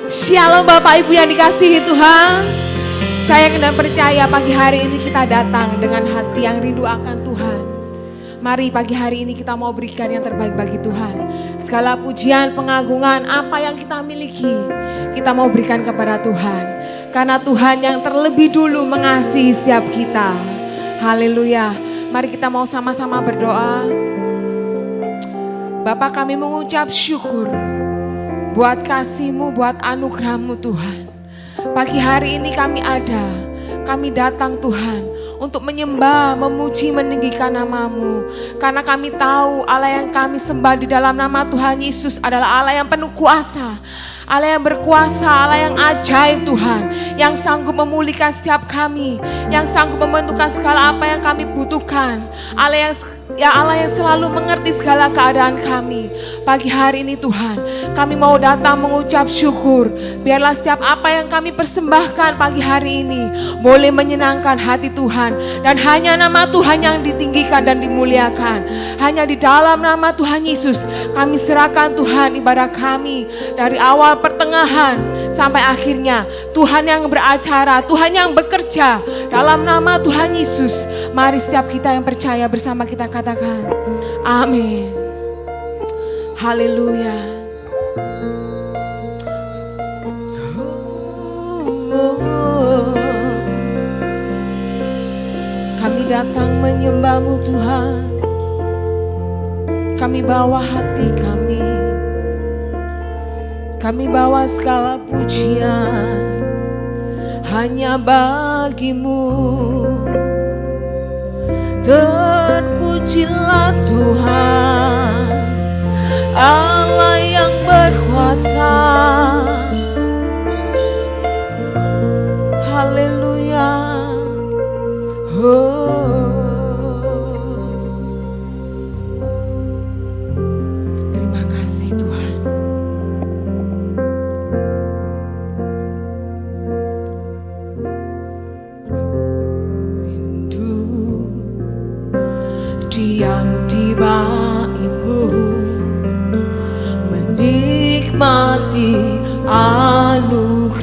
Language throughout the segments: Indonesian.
Shalom Bapak Ibu yang dikasihi Tuhan. Saya dan percaya pagi hari ini kita datang dengan hati yang rindu akan Tuhan. Mari pagi hari ini kita mau berikan yang terbaik bagi Tuhan. Segala pujian, pengagungan, apa yang kita miliki, kita mau berikan kepada Tuhan. Karena Tuhan yang terlebih dulu mengasihi setiap kita. Haleluya. Mari kita mau sama-sama berdoa. Bapa, kami mengucap syukur buat kasih-Mu, buat anugerah-Mu Tuhan. Pagi hari ini kami datang Tuhan untuk menyembah, memuji, meninggikan nama-Mu. Karena kami tahu Allah yang kami sembah di dalam nama Tuhan Yesus adalah Allah yang penuh kuasa. Allah yang berkuasa, Allah yang ajaib Tuhan. Yang sanggup memulihkan setiap kami. Yang sanggup membentukkan segala apa yang kami butuhkan. Allah yang selalu mengerti segala keadaan kami. Pagi hari ini Tuhan, kami mau datang mengucap syukur. Biarlah setiap apa yang kami persembahkan pagi hari ini boleh menyenangkan hati Tuhan. Dan hanya nama Tuhan yang ditinggikan dan dimuliakan. Hanya di dalam nama Tuhan Yesus kami serahkan Tuhan ibadah kami. Dari awal pertengahan sampai akhirnya Tuhan yang beracara, Tuhan yang bekerja. Dalam nama Tuhan Yesus, mari setiap kita yang percaya bersama kita katakan amin. Haleluya. Kami datang menyembah-Mu Tuhan. Kami bawa hati kami. Kami bawa segala pujian hanya bagi-Mu. Terpujilah Tuhan, Allah yang berkuasa. Haleluya. Terima kasih Tuhan. Diam di bait-Mu, menikmati anugerah-Mu.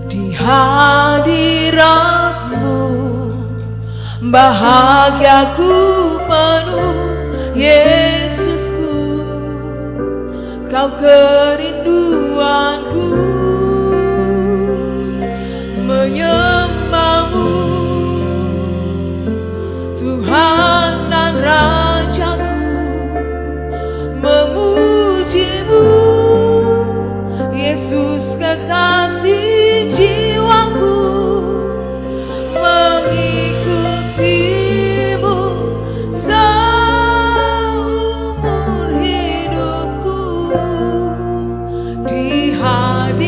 Di hadirat-Mu bahagiaku penuh, Yesusku, Kau kerinduanku. Menyembah-Mu Tuhan dan Rajaku, memuji-Mu Yesus kekasih jiwaku, mengikuti-Mu seumur hidupku. Di hadirat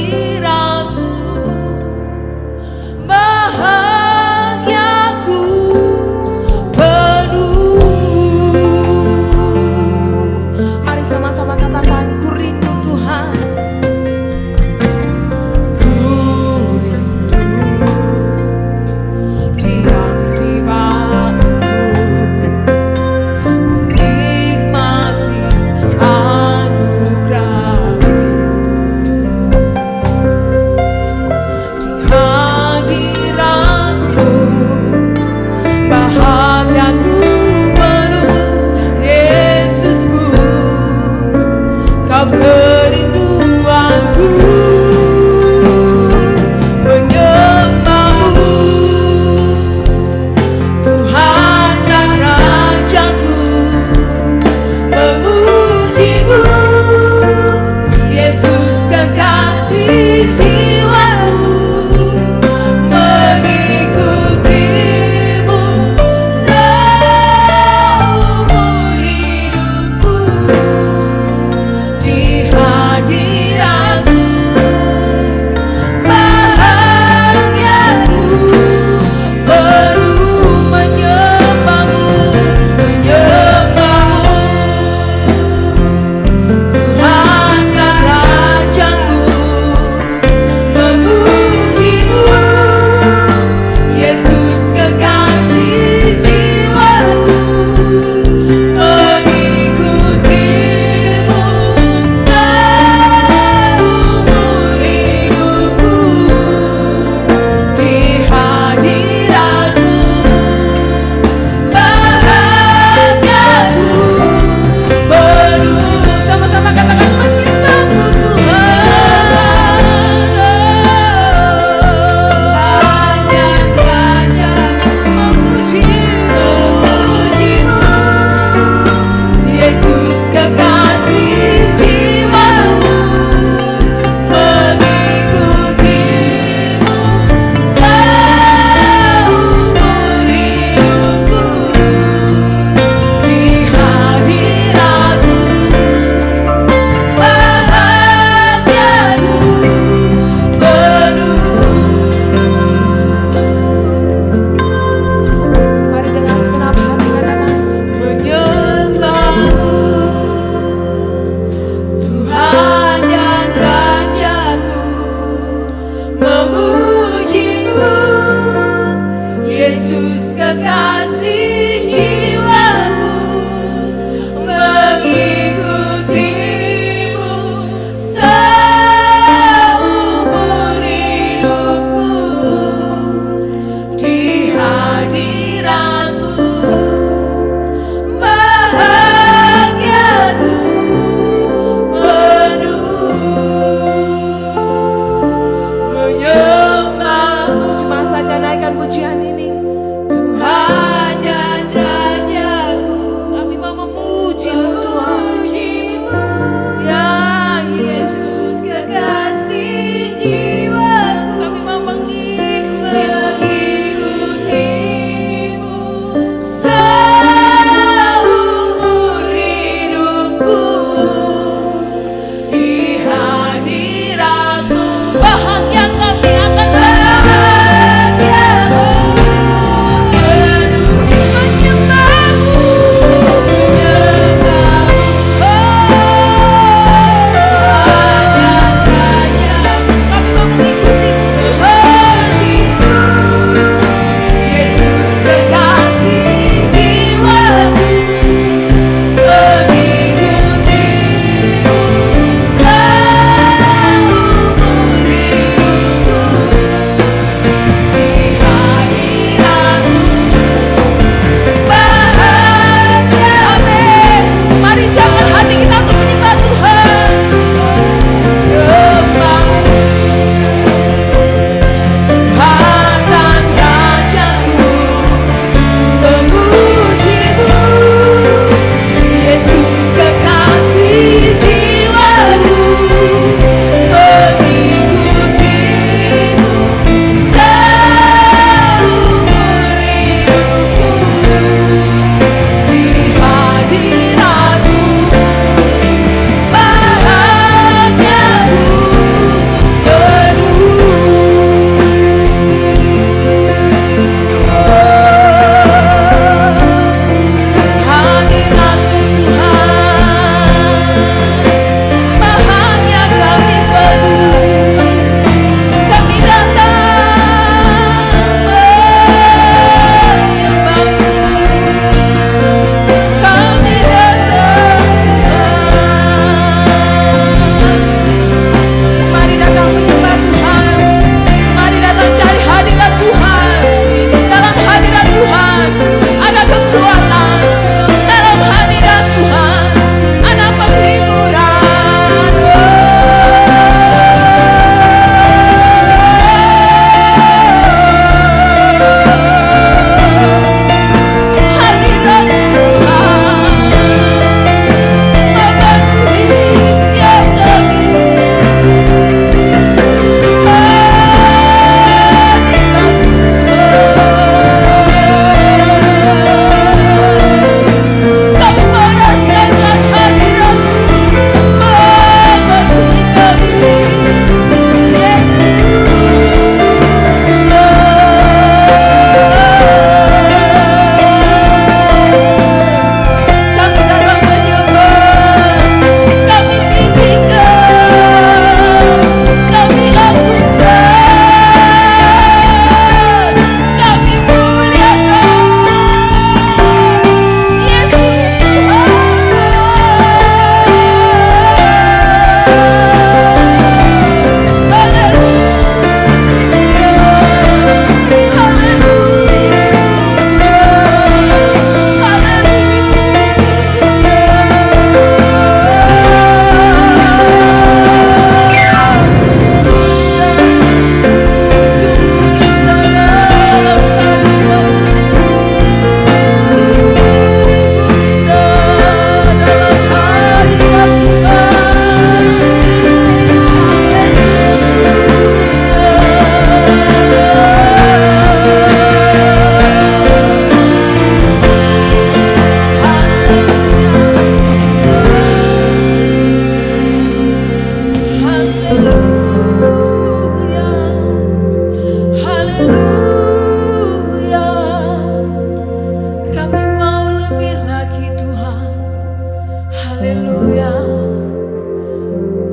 Haleluya.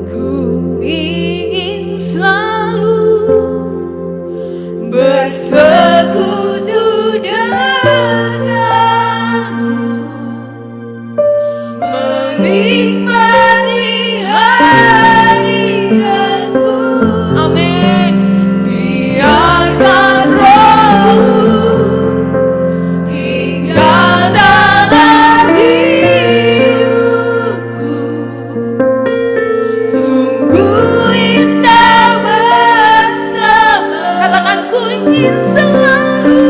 Ku ingin selalu bersekutu denganmu, menikmati hadiratmu. Amin. Biarkan Roh-Mu tinggal dalam hidupku. Sungguh indah bersama. Katakan ku ingin selalu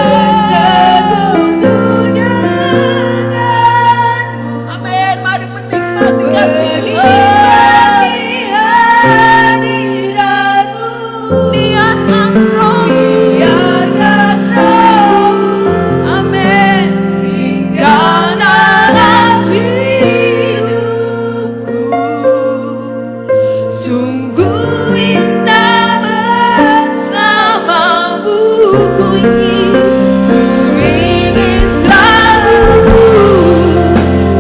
bersekutu denganmu. Amin. Mari menikmati kasih-Mu. Biarkan Roh-Mu, amin, tinggal dalam hidupku. Sungguh indah bersamamu. Ku ingin selalu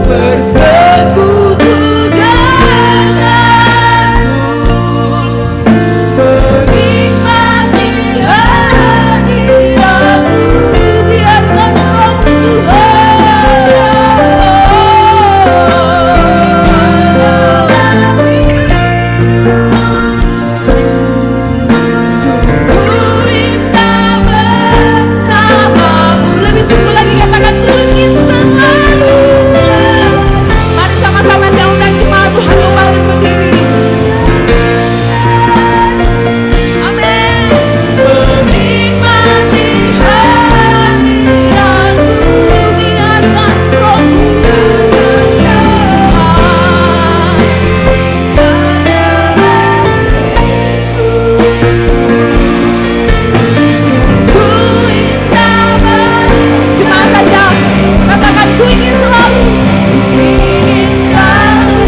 bersekutu denganmu, menikmati hadiratmu. Biarkan Roh-Mu Tuhan. Sungguh indah bersamamu. Lebih sungguh lagi katakan ku ingin selalu. Mari sama-sama saya undang jemaat Tuhan untuk bangkit berdiri. Amin. Menikmati hadiratmu. Biarkan Roh-Mu sungguh indah jemaat saja katakan ku ingin selalu. Ku ingin selalu.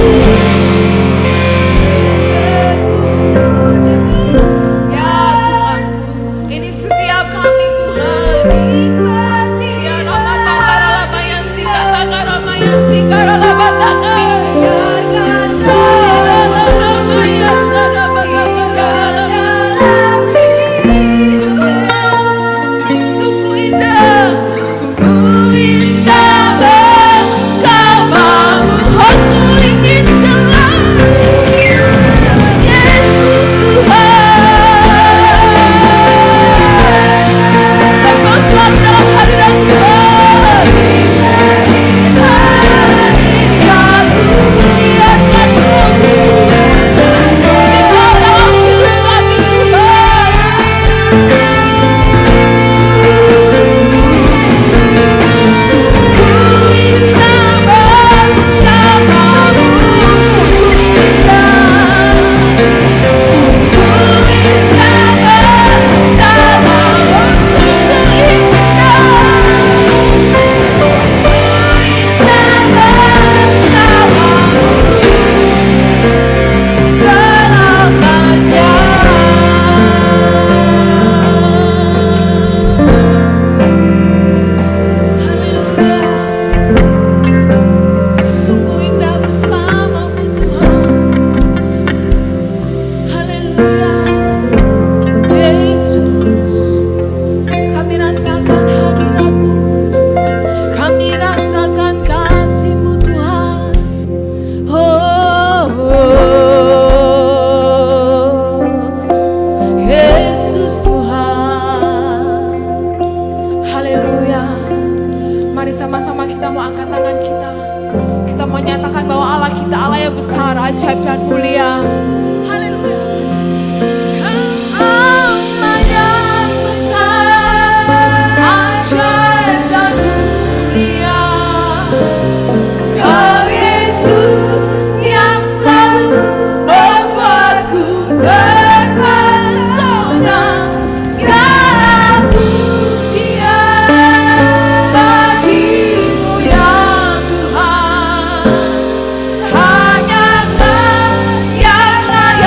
Ya Tuhan, ini setiap kami Tuhan. Ya Rama Takara Labaya Sikata Karamaya Sikara Labataka. Sungguh indah bersamamu. Aku ingin selalu. Yesus Tuhan, kau selalu dalam hadirat Tuhan. Hadiratmu, biarkan Roh-Mu tinggal dalam hidup kami Tuhan. Sungguh indah bersamamu. Sungguh indah. Sungguh indah bersamamu. Sungguh indah. Sungguh indah bersamamu selamanya. Haleluya. Sungguh indah bersamamu Tuhan. Haleluya. Yesus, kami rasakan hadirat-Mu. Kami rasakan kasih-Mu Tuhan. Yesus Tuhan. Haleluya. Mari sama-sama kita mau angkat tangan kita. Kita mau nyatakan bahwa Allah kita Allah yang besar, ajaib dan mulia. Haleluya. Allah yang besar, ajaib dan mulia. Kau Yesus yang selalu membuatku terpesona. Segala pujian bagi-Mu ya Tuhan. Hanya Kau yang layak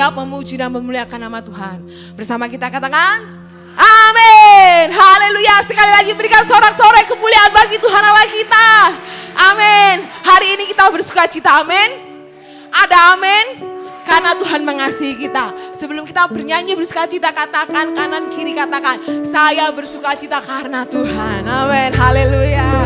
siap memuji dan memuliakan nama Tuhan. Bersama kita katakan, amin. Haleluya. Sekali lagi berikan sorak-sorai kemuliaan bagi Tuhan Allah kita. Amin. Hari ini kita bersuka cita, amin. Ada amin. Karena Tuhan mengasihi kita. Sebelum kita bernyanyi bersuka cita, katakan kanan kiri, katakan saya bersuka cita karena Tuhan. Amin. Haleluya.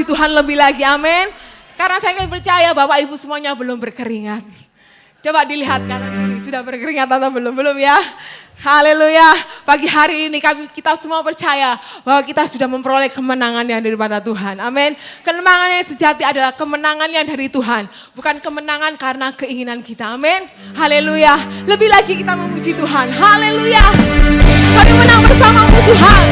Tuhan lebih lagi, amin. Karena saya percaya Bapak Ibu semuanya belum berkeringat. Coba dilihat kanan kiri, sudah berkeringat atau belum? Belum ya? Haleluya. Pagi hari ini kita semua percaya bahwa kita sudah memperoleh kemenangan yang daripada Tuhan. Amin. Kemenangan yang sejati adalah kemenangan yang dari Tuhan. Bukan kemenangan karena keinginan kita. Amin. Haleluya. Lebih lagi kita memuji Tuhan. Haleluya. Kami menang bersamamu Tuhan.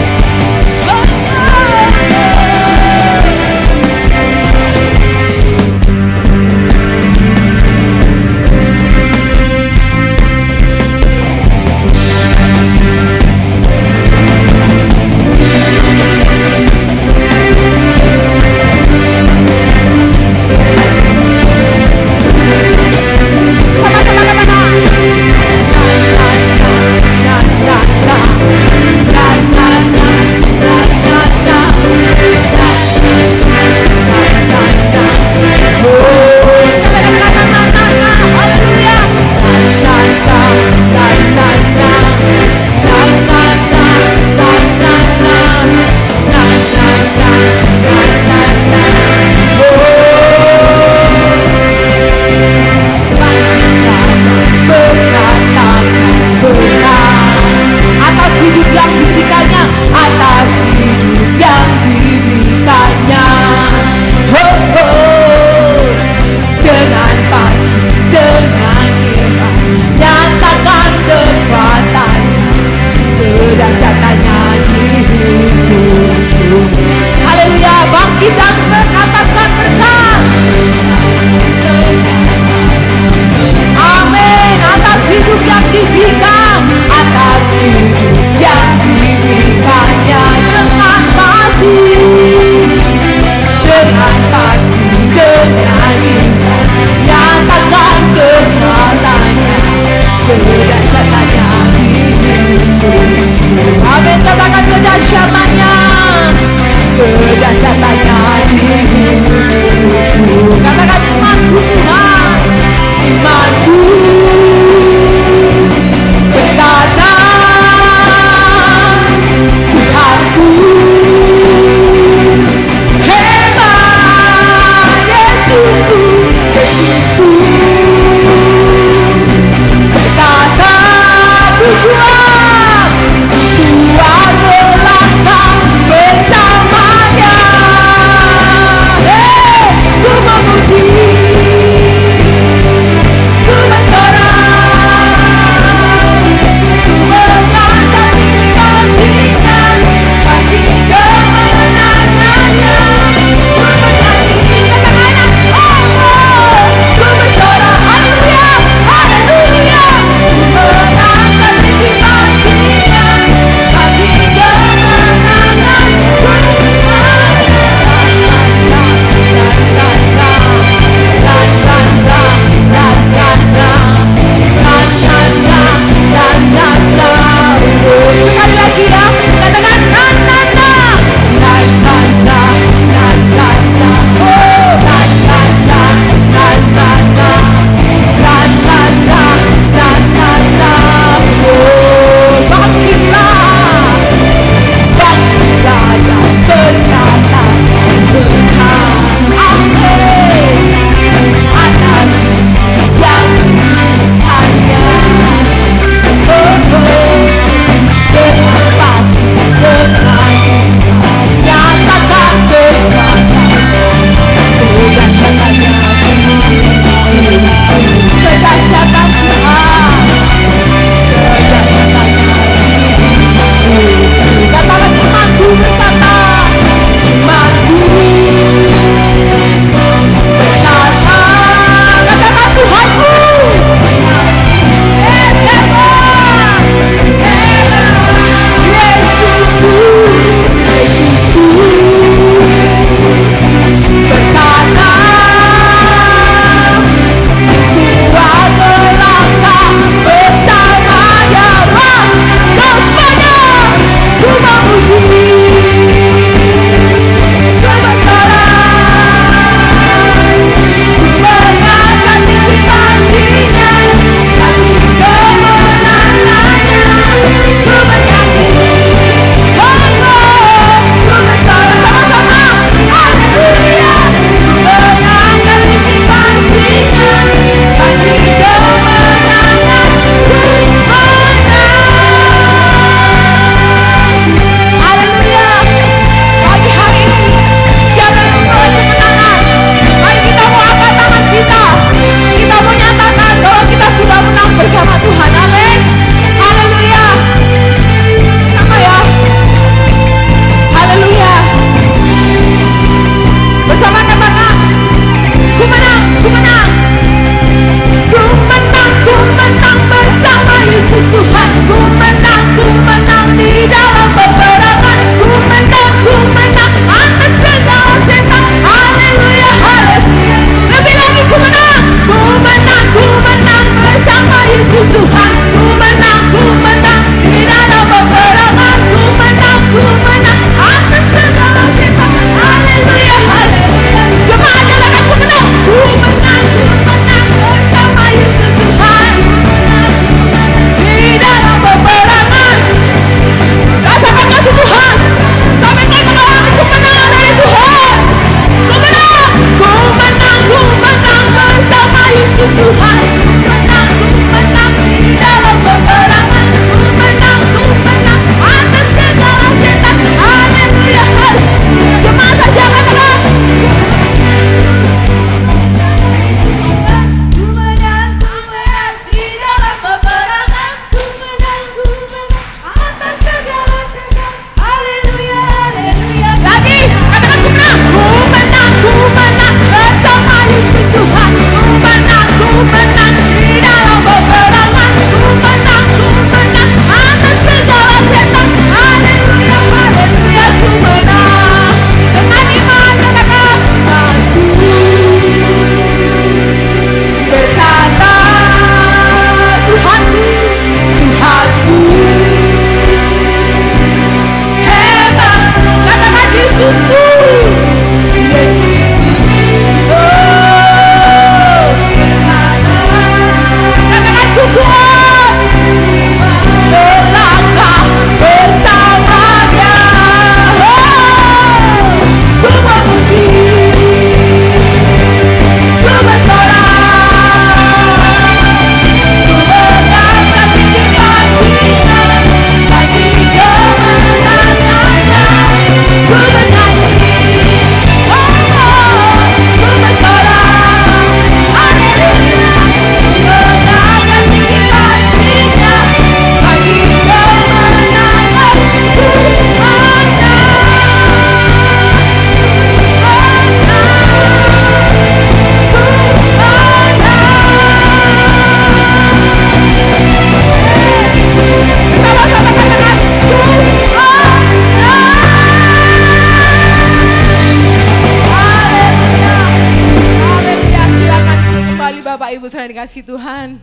Ibu Saudara dikasih Tuhan.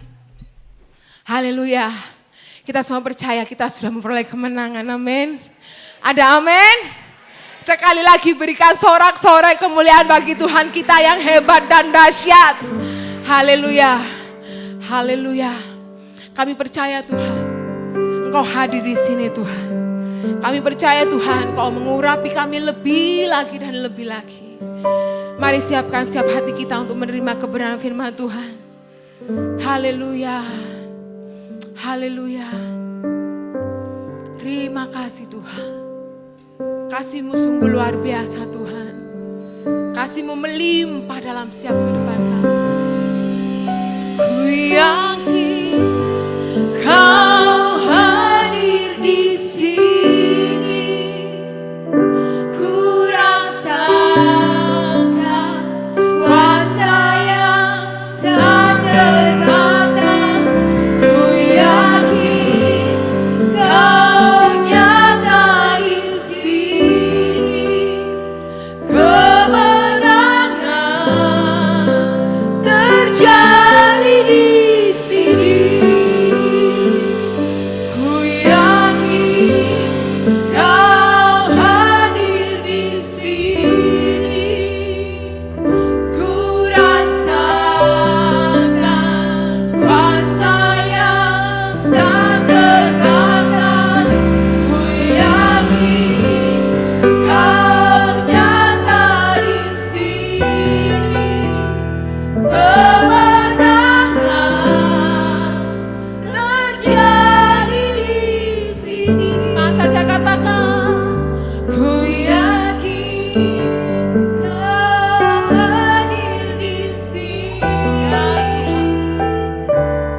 Haleluya. Kita semua percaya kita sudah memperoleh kemenangan, amin. Ada amin? Sekali lagi berikan sorak-sorai kemuliaan bagi Tuhan kita yang hebat dan dahsyat. Haleluya. Haleluya. Kami percaya Tuhan, Engkau hadir di sini Tuhan. Kami percaya Tuhan, Engkau mengurapi kami lebih lagi dan lebih lagi. Mari siapkan setiap hati kita untuk menerima kebenaran firman Tuhan. Haleluya. Haleluya. Terima kasih Tuhan. Kasih-Mu sungguh luar biasa Tuhan. Kasih-Mu melimpah dalam setiap kehidupan kami. Ku yakin Kau hadir di sini. Ku rasakan kuasa yang tak terbatas. Ku yakin Kau nyata di sini. Kemenangan terjadi di sini. Ku yakin Kau hadir di sini. Ku rasakan kuasa yang tak terbatas. Ku yakin Kau nyata di sini. Kemenangan terjadi di sini. Cuma saja katakan, ku yakin Kau hadir di sini. Ya Tuhan,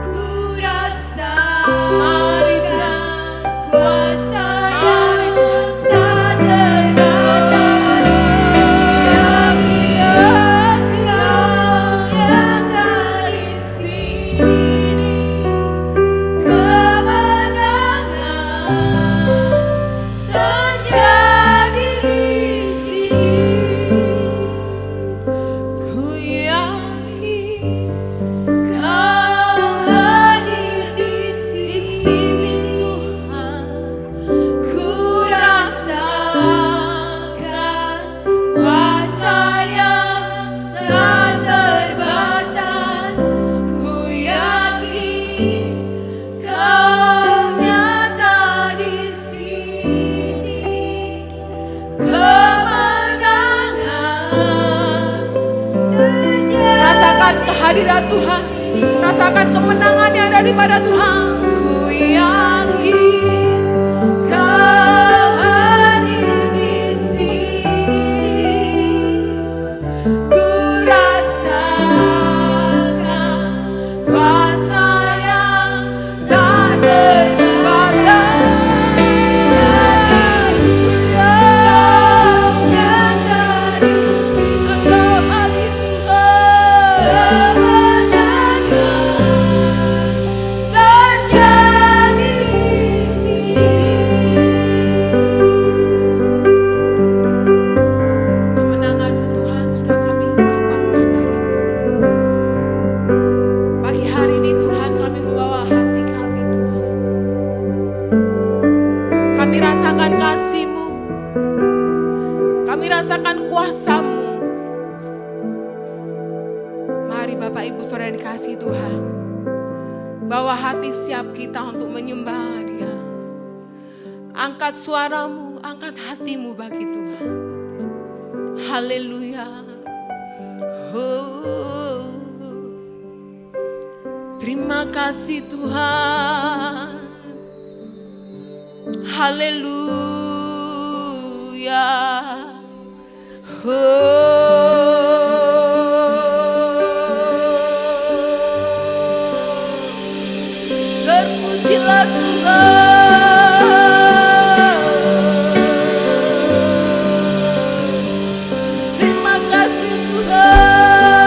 ku rasakan kuasa yang tak terbatas. Kau nyata di sini. Kemenangan terjadi di sini. Ku yakin Kau hadir di sini Tuhan. Ku rasakan kuasa yang tak terbatas. Ku yakin Kau nyata di sini. Kemenangan terjadi. Rasakan kehadiran Tuhan. Rasakan kemenangan yang ada di pada Tuhan. Ku yakin Kau hadir di sini. Ku rasakan kuasa yang tak terbatas. Kau nyata di sini. Kau hadir Tuhan. Kemenangan terjadi di sini. Kemenangan-Mu Tuhan sudah kami dapatkan dari-Mu. Pagi hari ini Tuhan kami membawa hati kami Tuhan. Kami rasakan kasih-Mu. Kami rasakan kuasa-Mu. Mari Bapak Ibu Saudara yang dikasihi Tuhan, bawa hati setiap kita untuk menyembah Dia. Angkat suaramu, angkat hatimu bagi Tuhan. Haleluya. Oh, terima kasih Tuhan. Haleluya. Terpujilah Tuhan. Terima kasih Tuhan.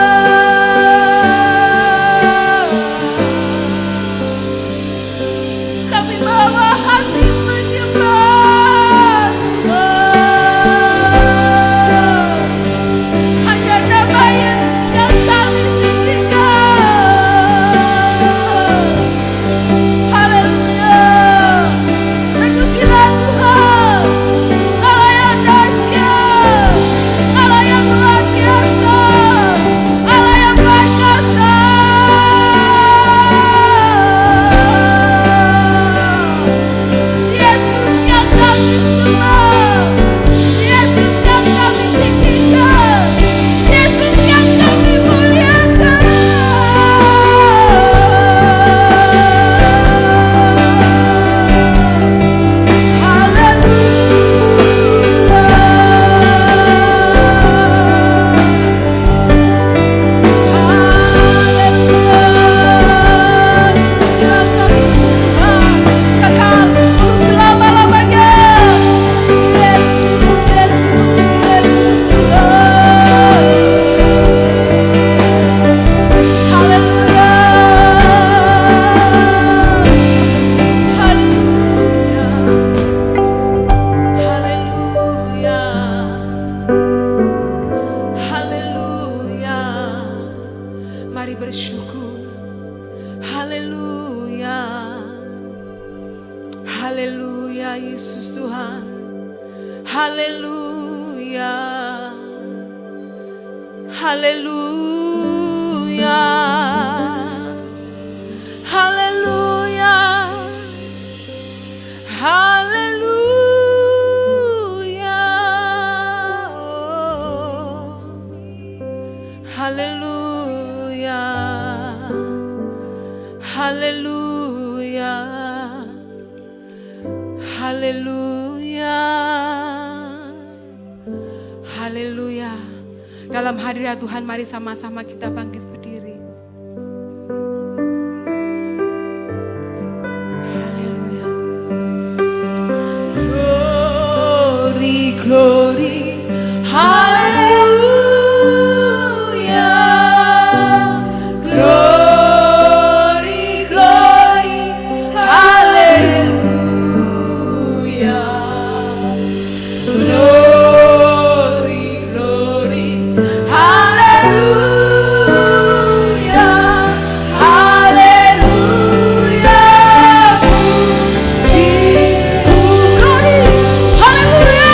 Kami bawa hati menyembah Tuhan. bersyukur. Haleluya. Haleluya Yesus Tuhan. Haleluya. Haleluya. Haleluya. Haleluya. Haleluya. Haleluya. Haleluya. Haleluya. Dalam hadirat Tuhan, mari sama-sama kita bangkit berdiri. Haleluya. Glory, glory. Haleluya. Glory, glory. Haleluya. Glory, glory. Haleluya. Haleluya. Puji, glory. Haleluya.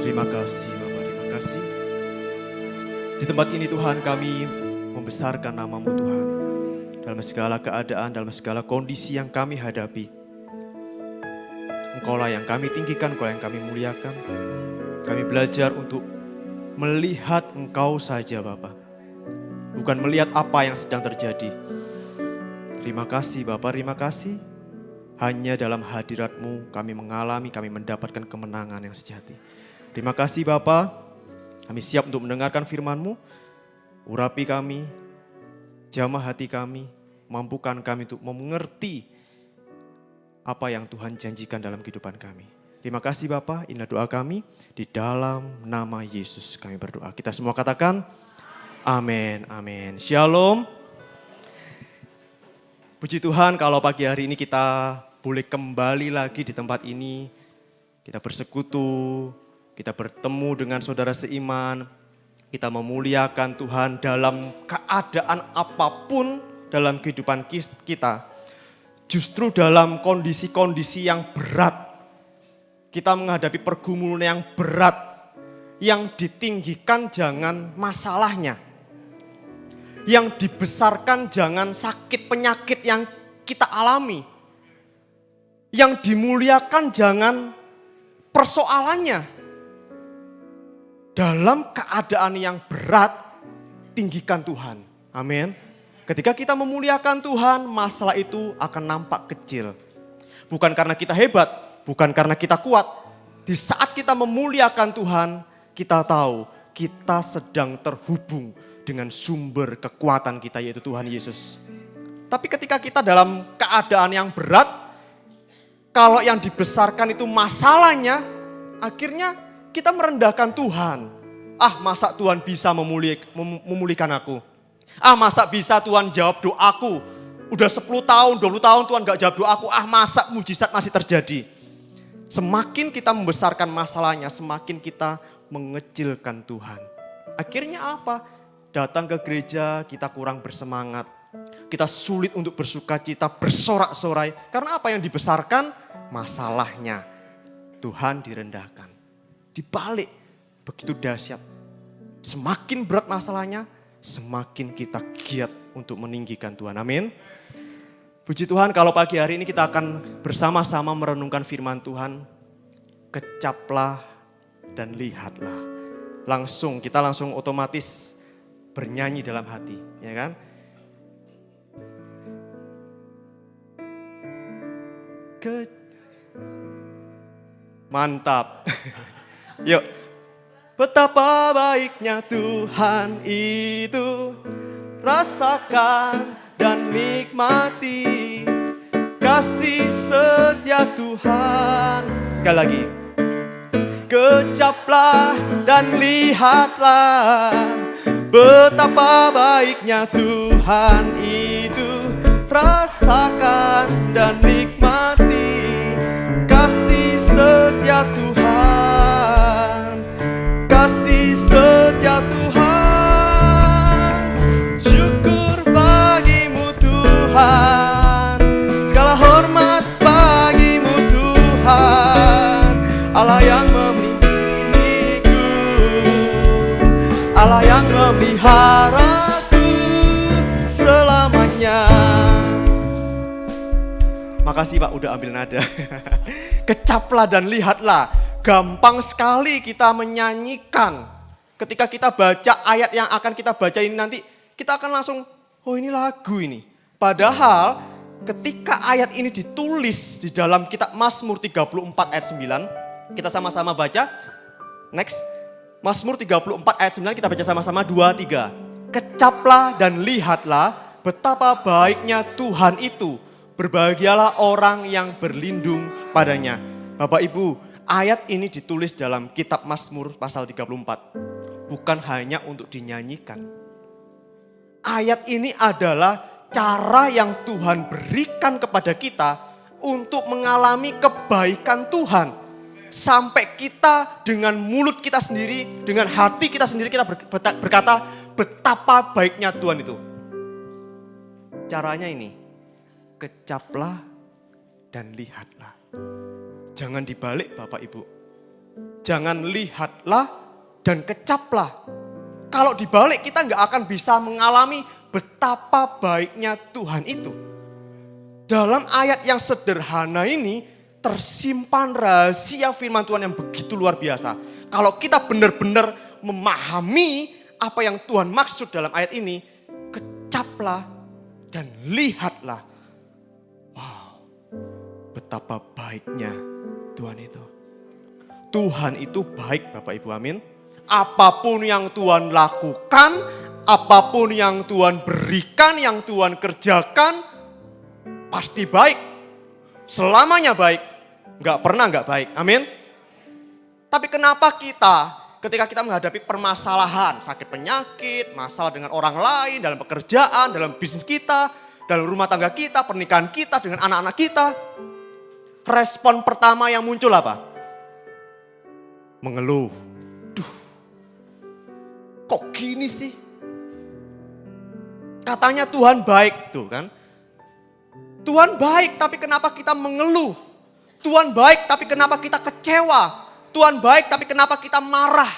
Terima kasih Bapak, terima kasih. Di tempat ini Tuhan kami membesarkan nama-Mu Tuhan. Dalam segala keadaan, dalam segala kondisi yang kami hadapi. Engkaulah yang kami tinggikan, Engkaulah yang kami muliakan. Kami belajar untuk melihat Engkau saja Bapa. Bukan melihat apa yang sedang terjadi. Terima kasih Bapa, terima kasih. Hanya dalam hadirat-Mu kami mengalami, kami mendapatkan kemenangan yang sejati. Terima kasih Bapa, kami siap untuk mendengarkan firman-Mu. Urapi kami, jamah hati kami, mampukan kami untuk mengerti apa yang Tuhan janjikan dalam kehidupan kami. Terima kasih Bapa, inilah doa kami, di dalam nama Yesus kami berdoa. Kita semua katakan, amin, amin. Shalom. Puji Tuhan kalau pagi hari ini kita boleh kembali lagi di tempat ini. Kita bersekutu, kita bertemu dengan saudara seiman. Kita memuliakan Tuhan dalam keadaan apapun dalam kehidupan kita. Justru dalam kondisi-kondisi yang berat, kita menghadapi pergumulan yang berat, yang ditinggikan jangan masalahnya. Yang dibesarkan jangan sakit penyakit yang kita alami. Yang dimuliakan jangan persoalannya. Dalam keadaan yang berat, tinggikan Tuhan. Amin. Ketika kita memuliakan Tuhan, masalah itu akan nampak kecil. Bukan karena kita hebat, bukan karena kita kuat. Di saat kita memuliakan Tuhan, kita tahu kita sedang terhubung dengan sumber kekuatan kita, yaitu Tuhan Yesus. Tapi ketika kita dalam keadaan yang berat, kalau yang dibesarkan itu masalahnya, akhirnya kita merendahkan Tuhan. Ah, masa Tuhan bisa memulihkan aku? Ah, masa bisa Tuhan jawab doaku? Udah 10 tahun, 20 tahun Tuhan gak jawab doaku. Ah, masa mujizat masih terjadi? Semakin kita membesarkan masalahnya, semakin kita mengecilkan Tuhan. Akhirnya apa? Datang ke gereja, kita kurang bersemangat. Kita sulit untuk bersukacita, bersorak-sorai. Karena apa yang dibesarkan? Masalahnya. Tuhan direndahkan. Dibalik, begitu dahsyat. Semakin berat masalahnya, semakin kita giat untuk meninggikan Tuhan. Amin. Puji Tuhan, kalau pagi hari ini kita akan bersama-sama merenungkan firman Tuhan. Kecaplah dan lihatlah. Kita langsung otomatis bernyanyi dalam hati, ya kan? Mantap. Yuk. Betapa baiknya Tuhan itu, rasakan dan nikmati kasih setia Tuhan. Sekali lagi. Kecaplah dan lihatlah betapa baiknya Tuhan itu, rasakan dan nikmati kasih setia Tuhan, kasih setia Tuhan. Syukur bagimu Tuhan, segala hormat bagimu Tuhan, Allah yang memilikiku, Allah yang memeliharaku selamanya. Makasih Pak udah ambil nada. Kecaplah dan lihatlah. Gampang sekali kita menyanyikan. Ketika kita baca ayat yang akan kita baca ini nanti, kita akan langsung, oh ini lagu ini. Padahal ketika ayat ini ditulis di dalam kitab Mazmur 34 ayat 9, kita sama-sama baca. Next, Mazmur 34 ayat 9 kita baca sama-sama 2-3. Kecaplah dan lihatlah betapa baiknya Tuhan itu. Berbahagialah orang yang berlindung padanya. Bapak Ibu, ayat ini ditulis dalam kitab Mazmur pasal 34. Bukan hanya untuk dinyanyikan. Ayat ini adalah cara yang Tuhan berikan kepada kita untuk mengalami kebaikan Tuhan. Sampai kita dengan mulut kita sendiri, dengan hati kita sendiri kita berkata betapa baiknya Tuhan itu. Caranya ini. Kecaplah dan lihatlah. Jangan dibalik Bapak Ibu. Jangan lihatlah dan kecaplah. Kalau dibalik kita nggak akan bisa mengalami betapa baiknya Tuhan itu. Dalam ayat yang sederhana ini tersimpan rahasia firman Tuhan yang begitu luar biasa. Kalau kita benar-benar memahami apa yang Tuhan maksud dalam ayat ini, kecaplah dan lihatlah. Wow, betapa baiknya Tuhan itu. Tuhan itu baik Bapak Ibu, amin. Apapun yang Tuhan lakukan, apapun yang Tuhan berikan, yang Tuhan kerjakan, pasti baik. Selamanya baik, nggak pernah nggak baik, amin. Tapi kenapa kita ketika kita menghadapi permasalahan, sakit penyakit, masalah dengan orang lain, dalam pekerjaan, dalam bisnis kita, dalam rumah tangga kita, pernikahan kita, dengan anak-anak kita, respon pertama yang muncul apa? Mengeluh. Duh, kok gini sih? Katanya Tuhan baik tuh kan. Tuhan baik tapi kenapa kita mengeluh? Tuhan baik tapi kenapa kita kecewa? Tuhan baik tapi kenapa kita marah?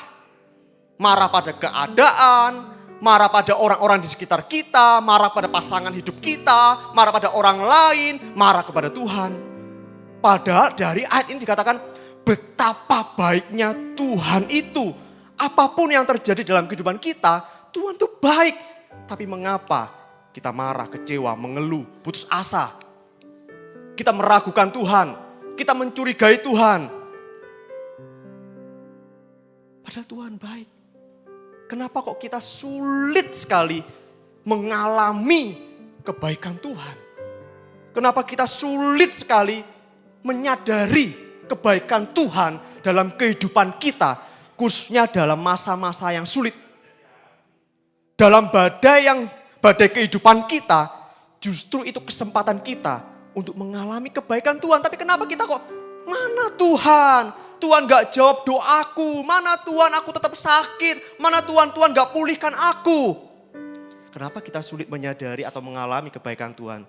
Marah pada keadaan, marah pada orang-orang di sekitar kita, marah pada pasangan hidup kita, marah pada orang lain, marah kepada Tuhan. Padahal dari ayat ini dikatakan betapa baiknya Tuhan itu. Apapun yang terjadi dalam kehidupan kita, Tuhan itu baik. Tapi mengapa kita marah, kecewa, mengeluh, putus asa? Kita meragukan Tuhan, kita mencurigai Tuhan. Padahal Tuhan baik. Kenapa kok kita sulit sekali mengalami kebaikan Tuhan? Kenapa kita sulit sekali menyadari kebaikan Tuhan dalam kehidupan kita, khususnya dalam masa-masa yang sulit. Dalam badai kehidupan kita, justru itu kesempatan kita untuk mengalami kebaikan Tuhan. Tapi kenapa kita kok, mana Tuhan? Tuhan gak jawab doaku, mana Tuhan aku tetap sakit, mana Tuhan gak pulihkan aku. Kenapa kita sulit menyadari atau mengalami kebaikan Tuhan?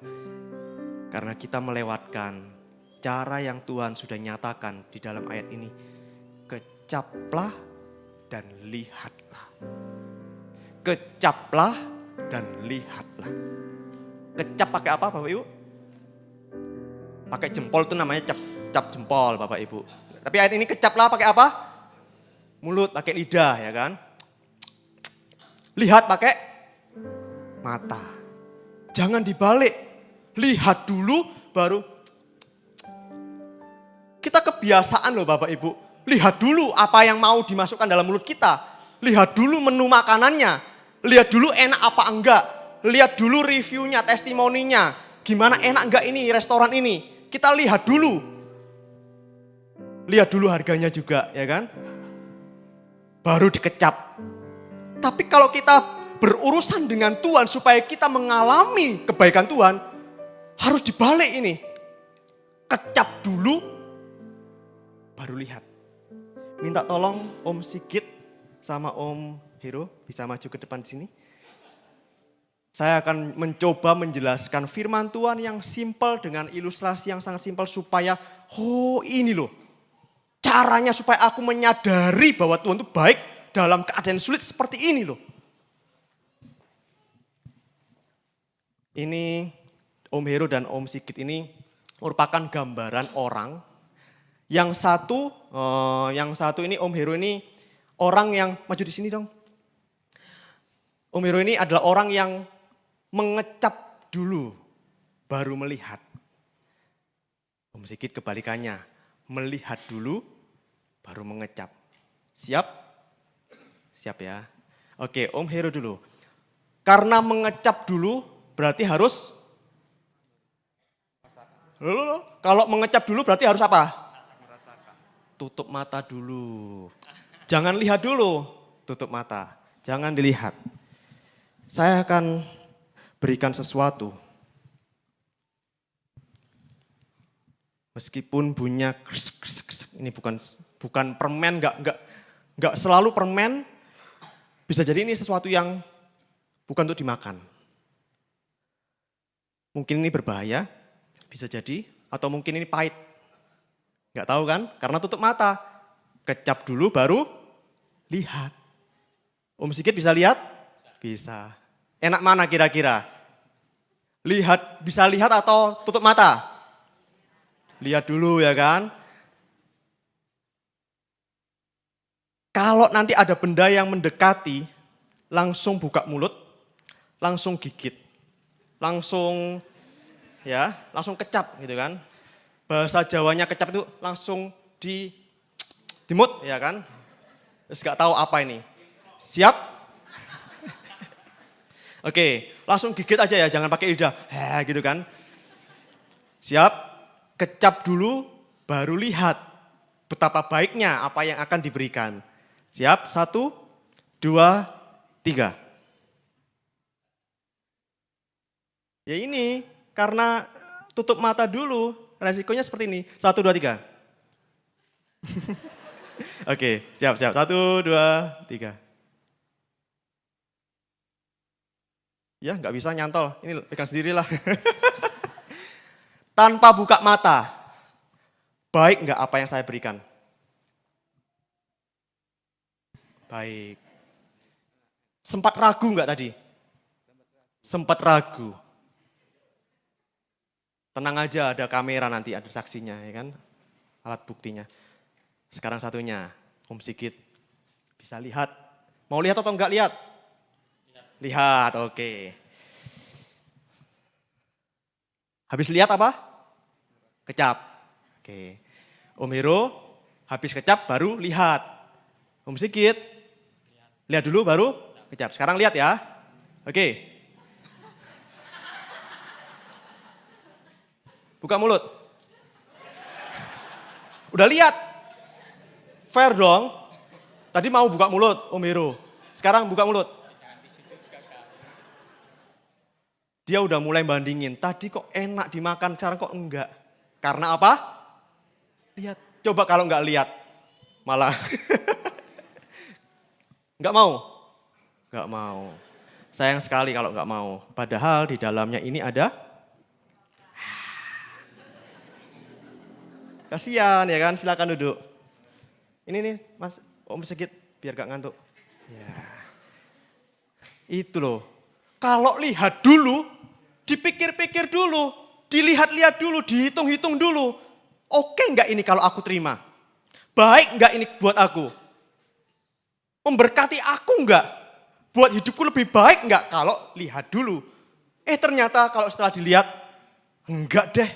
Karena kita melewatkan cara yang Tuhan sudah nyatakan di dalam ayat ini. Kecaplah dan lihatlah. Kecaplah dan lihatlah. Kecap pakai apa Bapak Ibu? Pakai jempol itu namanya cap jempol Bapak Ibu. Tapi ayat ini kecaplah pakai apa? Mulut, pakai lidah ya kan. Lihat pakai mata. Jangan dibalik. Lihat dulu baru. Kita kebiasaan loh Bapak Ibu. Lihat dulu apa yang mau dimasukkan dalam mulut kita. Lihat dulu menu makanannya. Lihat dulu enak apa enggak. Lihat dulu reviewnya, testimoninya. Gimana enak enggak ini restoran ini. Kita lihat dulu. Lihat dulu harganya juga ya kan. Baru dikecap. Tapi kalau kita berurusan dengan Tuhan supaya kita mengalami kebaikan Tuhan. Harus dibalik ini. Kecap dulu. Baru lihat. Minta tolong Om Sigit sama Om Hero bisa maju ke depan di sini. Saya akan mencoba menjelaskan firman Tuhan yang simpel dengan ilustrasi yang sangat simpel supaya ini loh. Caranya supaya aku menyadari bahwa Tuhan itu baik dalam keadaan sulit seperti ini loh. Ini Om Hero dan Om Sigit ini merupakan gambaran orang. Yang satu ini Om Hero ini orang yang maju di sini dong. Om Hero ini adalah orang yang mengecap dulu baru melihat. Om Sigit kebalikannya, melihat dulu baru mengecap. Siap? Siap ya. Oke, Om Hero dulu. Karena mengecap dulu berarti harus kalau mengecap dulu berarti harus apa? Tutup mata dulu. Jangan lihat dulu, tutup mata. Jangan dilihat. Saya akan berikan sesuatu. Meskipun bunyinya ini bukan permen, enggak selalu permen. Bisa jadi ini sesuatu yang bukan untuk dimakan. Mungkin ini berbahaya, bisa jadi, atau mungkin ini pahit. Enggak tahu kan? Karena tutup mata. Kecap dulu baru lihat. Om Sigit bisa lihat? Bisa. Enak mana kira-kira? Bisa lihat atau tutup mata? Lihat dulu ya kan. Kalau nanti ada benda yang mendekati, langsung buka mulut, langsung gigit, langsung kecap gitu kan. Bahasa Jawanya kecap itu langsung dimut ya kan. Terus gak tahu apa ini. Siap? Oke, langsung gigit aja ya, jangan pakai lidah. Gitu kan. Siap? Kecap dulu, baru lihat betapa baiknya apa yang akan diberikan. Siap? 1, 2, 3. Ya ini, karena tutup mata dulu, resikonya seperti ini. 1, 2, 3. Oke, siap. 1, 2, 3. Ya, nggak bisa nyantol. Ini pegang sendirilah. Tanpa buka mata, baik nggak apa yang saya berikan? Baik. Sempat ragu nggak tadi? Sempat ragu. Tenang aja, ada kamera nanti, ada saksinya ya kan? Alat buktinya. Sekarang satunya, Om Sigit bisa lihat. Mau lihat atau enggak lihat? Lihat, oke. Habis lihat apa? Kecap. Oke. Om Hero, habis kecap baru lihat. Om Sigit, lihat dulu baru kecap. Sekarang lihat ya. Oke. Buka mulut. Udah lihat? Fair dong. Tadi mau buka mulut, Om Hero. Sekarang buka mulut. Dia udah mulai bandingin, tadi kok enak dimakan, sekarang kok enggak. Karena apa? Lihat. Coba kalau enggak lihat, malah enggak mau. Enggak mau. Sayang sekali kalau enggak mau. Padahal di dalamnya ini ada. Kasihan ya kan, silakan duduk. Ini nih Mas Om Sigit, biar gak ngantuk. Ya. Itu loh. Kalau lihat dulu, dipikir-pikir dulu, dilihat-lihat dulu, dihitung-hitung dulu. Oke enggak ini kalau aku terima? Baik enggak ini buat aku? Memberkati aku enggak? Buat hidupku lebih baik enggak kalau lihat dulu? Ternyata kalau setelah dilihat, enggak deh.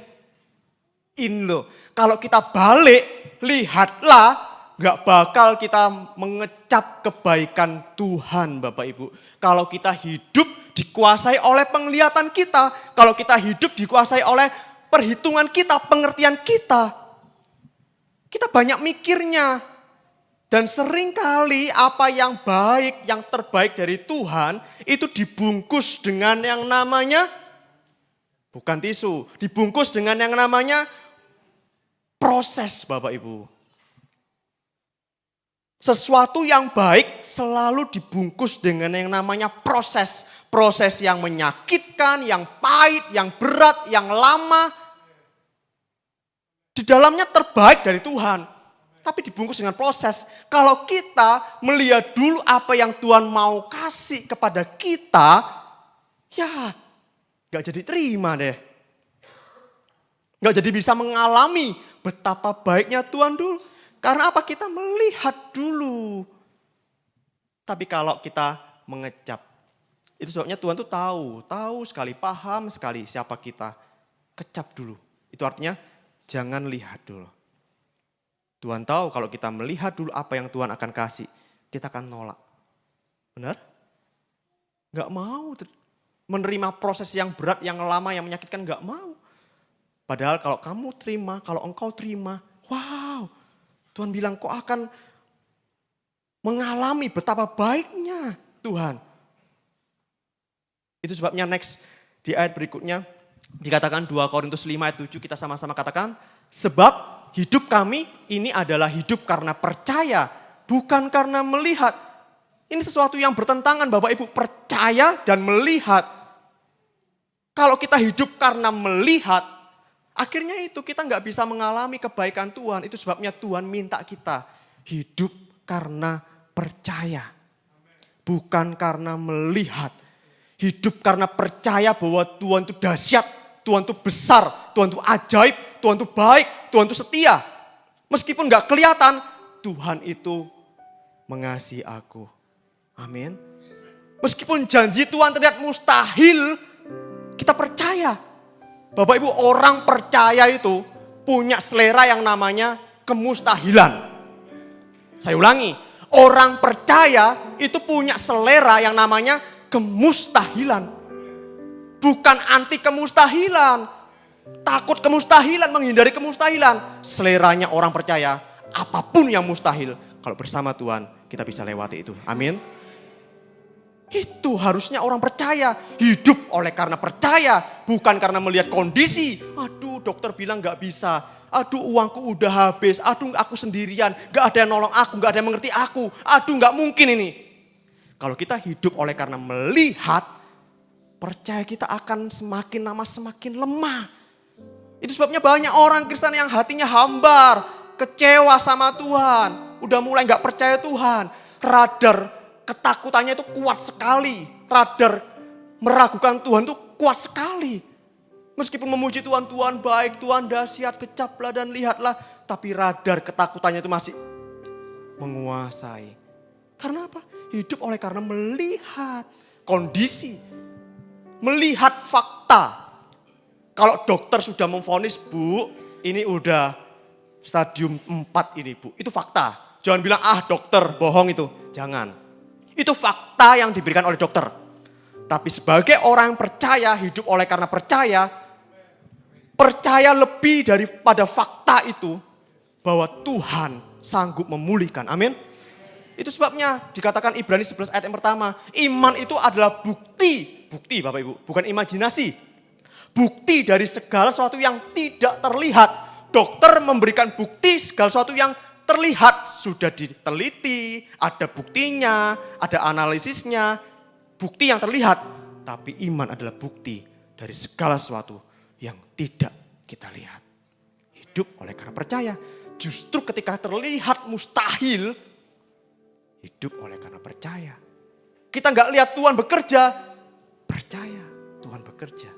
In loh, kalau kita balik, lihatlah, nggak bakal kita mengecap kebaikan Tuhan Bapak Ibu. Kalau kita hidup dikuasai oleh penglihatan kita, kalau kita hidup dikuasai oleh perhitungan kita, pengertian kita banyak mikirnya. Dan seringkali apa yang baik, yang terbaik dari Tuhan itu dibungkus dengan yang namanya, bukan tisu, dibungkus dengan yang namanya proses Bapak Ibu. Sesuatu yang baik selalu dibungkus dengan yang namanya proses. Proses yang menyakitkan, yang pahit, yang berat, yang lama. Di dalamnya terbaik dari Tuhan. Tapi dibungkus dengan proses. Kalau kita melihat dulu apa yang Tuhan mau kasih kepada kita, ya gak jadi terima deh. Gak jadi bisa mengalami betapa baiknya Tuhan dulu. Karena apa? Kita melihat dulu. Tapi kalau kita mengecap, itu sebabnya Tuhan tuh tahu sekali, paham sekali siapa kita. Kecap dulu. Itu artinya jangan lihat dulu. Tuhan tahu kalau kita melihat dulu apa yang Tuhan akan kasih, kita akan nolak. Benar? Gak mau menerima proses yang berat, yang lama, yang menyakitkan, gak mau. Padahal kalau kamu terima, kalau engkau terima, wow, Tuhan bilang kok akan mengalami betapa baiknya Tuhan. Itu sebabnya next di ayat berikutnya dikatakan 2 Korintus 5 ayat 7 kita sama-sama katakan. Sebab hidup kami ini adalah hidup karena percaya, bukan karena melihat. Ini sesuatu yang bertentangan Bapak Ibu, percaya dan melihat. Kalau kita hidup karena melihat, akhirnya itu kita nggak bisa mengalami kebaikan Tuhan. Itu sebabnya Tuhan minta kita hidup karena percaya. Bukan karena melihat. Hidup karena percaya bahwa Tuhan itu dahsyat, Tuhan itu besar, Tuhan itu ajaib, Tuhan itu baik, Tuhan itu setia. Meskipun nggak kelihatan, Tuhan itu mengasihi aku. Amin. Meskipun janji Tuhan terlihat mustahil, kita percaya. Bapak Ibu, orang percaya itu punya selera yang namanya kemustahilan. Saya ulangi, orang percaya itu punya selera yang namanya kemustahilan. Bukan anti kemustahilan, takut kemustahilan, menghindari kemustahilan. Seleranya orang percaya, apapun yang mustahil, kalau bersama Tuhan kita bisa lewati itu. Amin. Itu harusnya orang percaya, hidup oleh karena percaya, bukan karena melihat kondisi. Aduh, dokter bilang gak bisa, aduh uangku udah habis, aduh aku sendirian, gak ada yang nolong aku, gak ada yang mengerti aku, aduh gak mungkin ini. Kalau kita hidup oleh karena melihat, percaya kita akan semakin lama semakin lemah. Itu sebabnya banyak orang Kristen yang hatinya hambar, kecewa sama Tuhan, udah mulai gak percaya Tuhan. Radar ketakutannya itu kuat sekali. Radar meragukan Tuhan itu kuat sekali. Meskipun memuji Tuhan, Tuhan baik, Tuhan dahsyat, kecaplah dan lihatlah. Tapi radar ketakutannya itu masih menguasai. Karena apa? Hidup oleh karena melihat kondisi. Melihat fakta. Kalau dokter sudah memvonis, Bu, ini udah stadium 4 ini, Bu. Itu fakta. Jangan bilang, dokter bohong itu. Jangan. Itu fakta yang diberikan oleh dokter. Tapi sebagai orang yang percaya, hidup oleh karena percaya, percaya lebih daripada fakta itu, bahwa Tuhan sanggup memulihkan. Amin. Itu sebabnya dikatakan Ibrani 11 ayat yang pertama, iman itu adalah bukti. Bukti Bapak Ibu, bukan imajinasi. Bukti dari segala sesuatu yang tidak terlihat. Dokter memberikan bukti segala sesuatu yang terlihat, sudah diteliti, ada buktinya, ada analisisnya, bukti yang terlihat. Tapi iman adalah bukti dari segala sesuatu yang tidak kita lihat. Hidup oleh karena percaya. Justru ketika terlihat mustahil, hidup oleh karena percaya. Kita nggak lihat Tuhan bekerja, percaya Tuhan bekerja.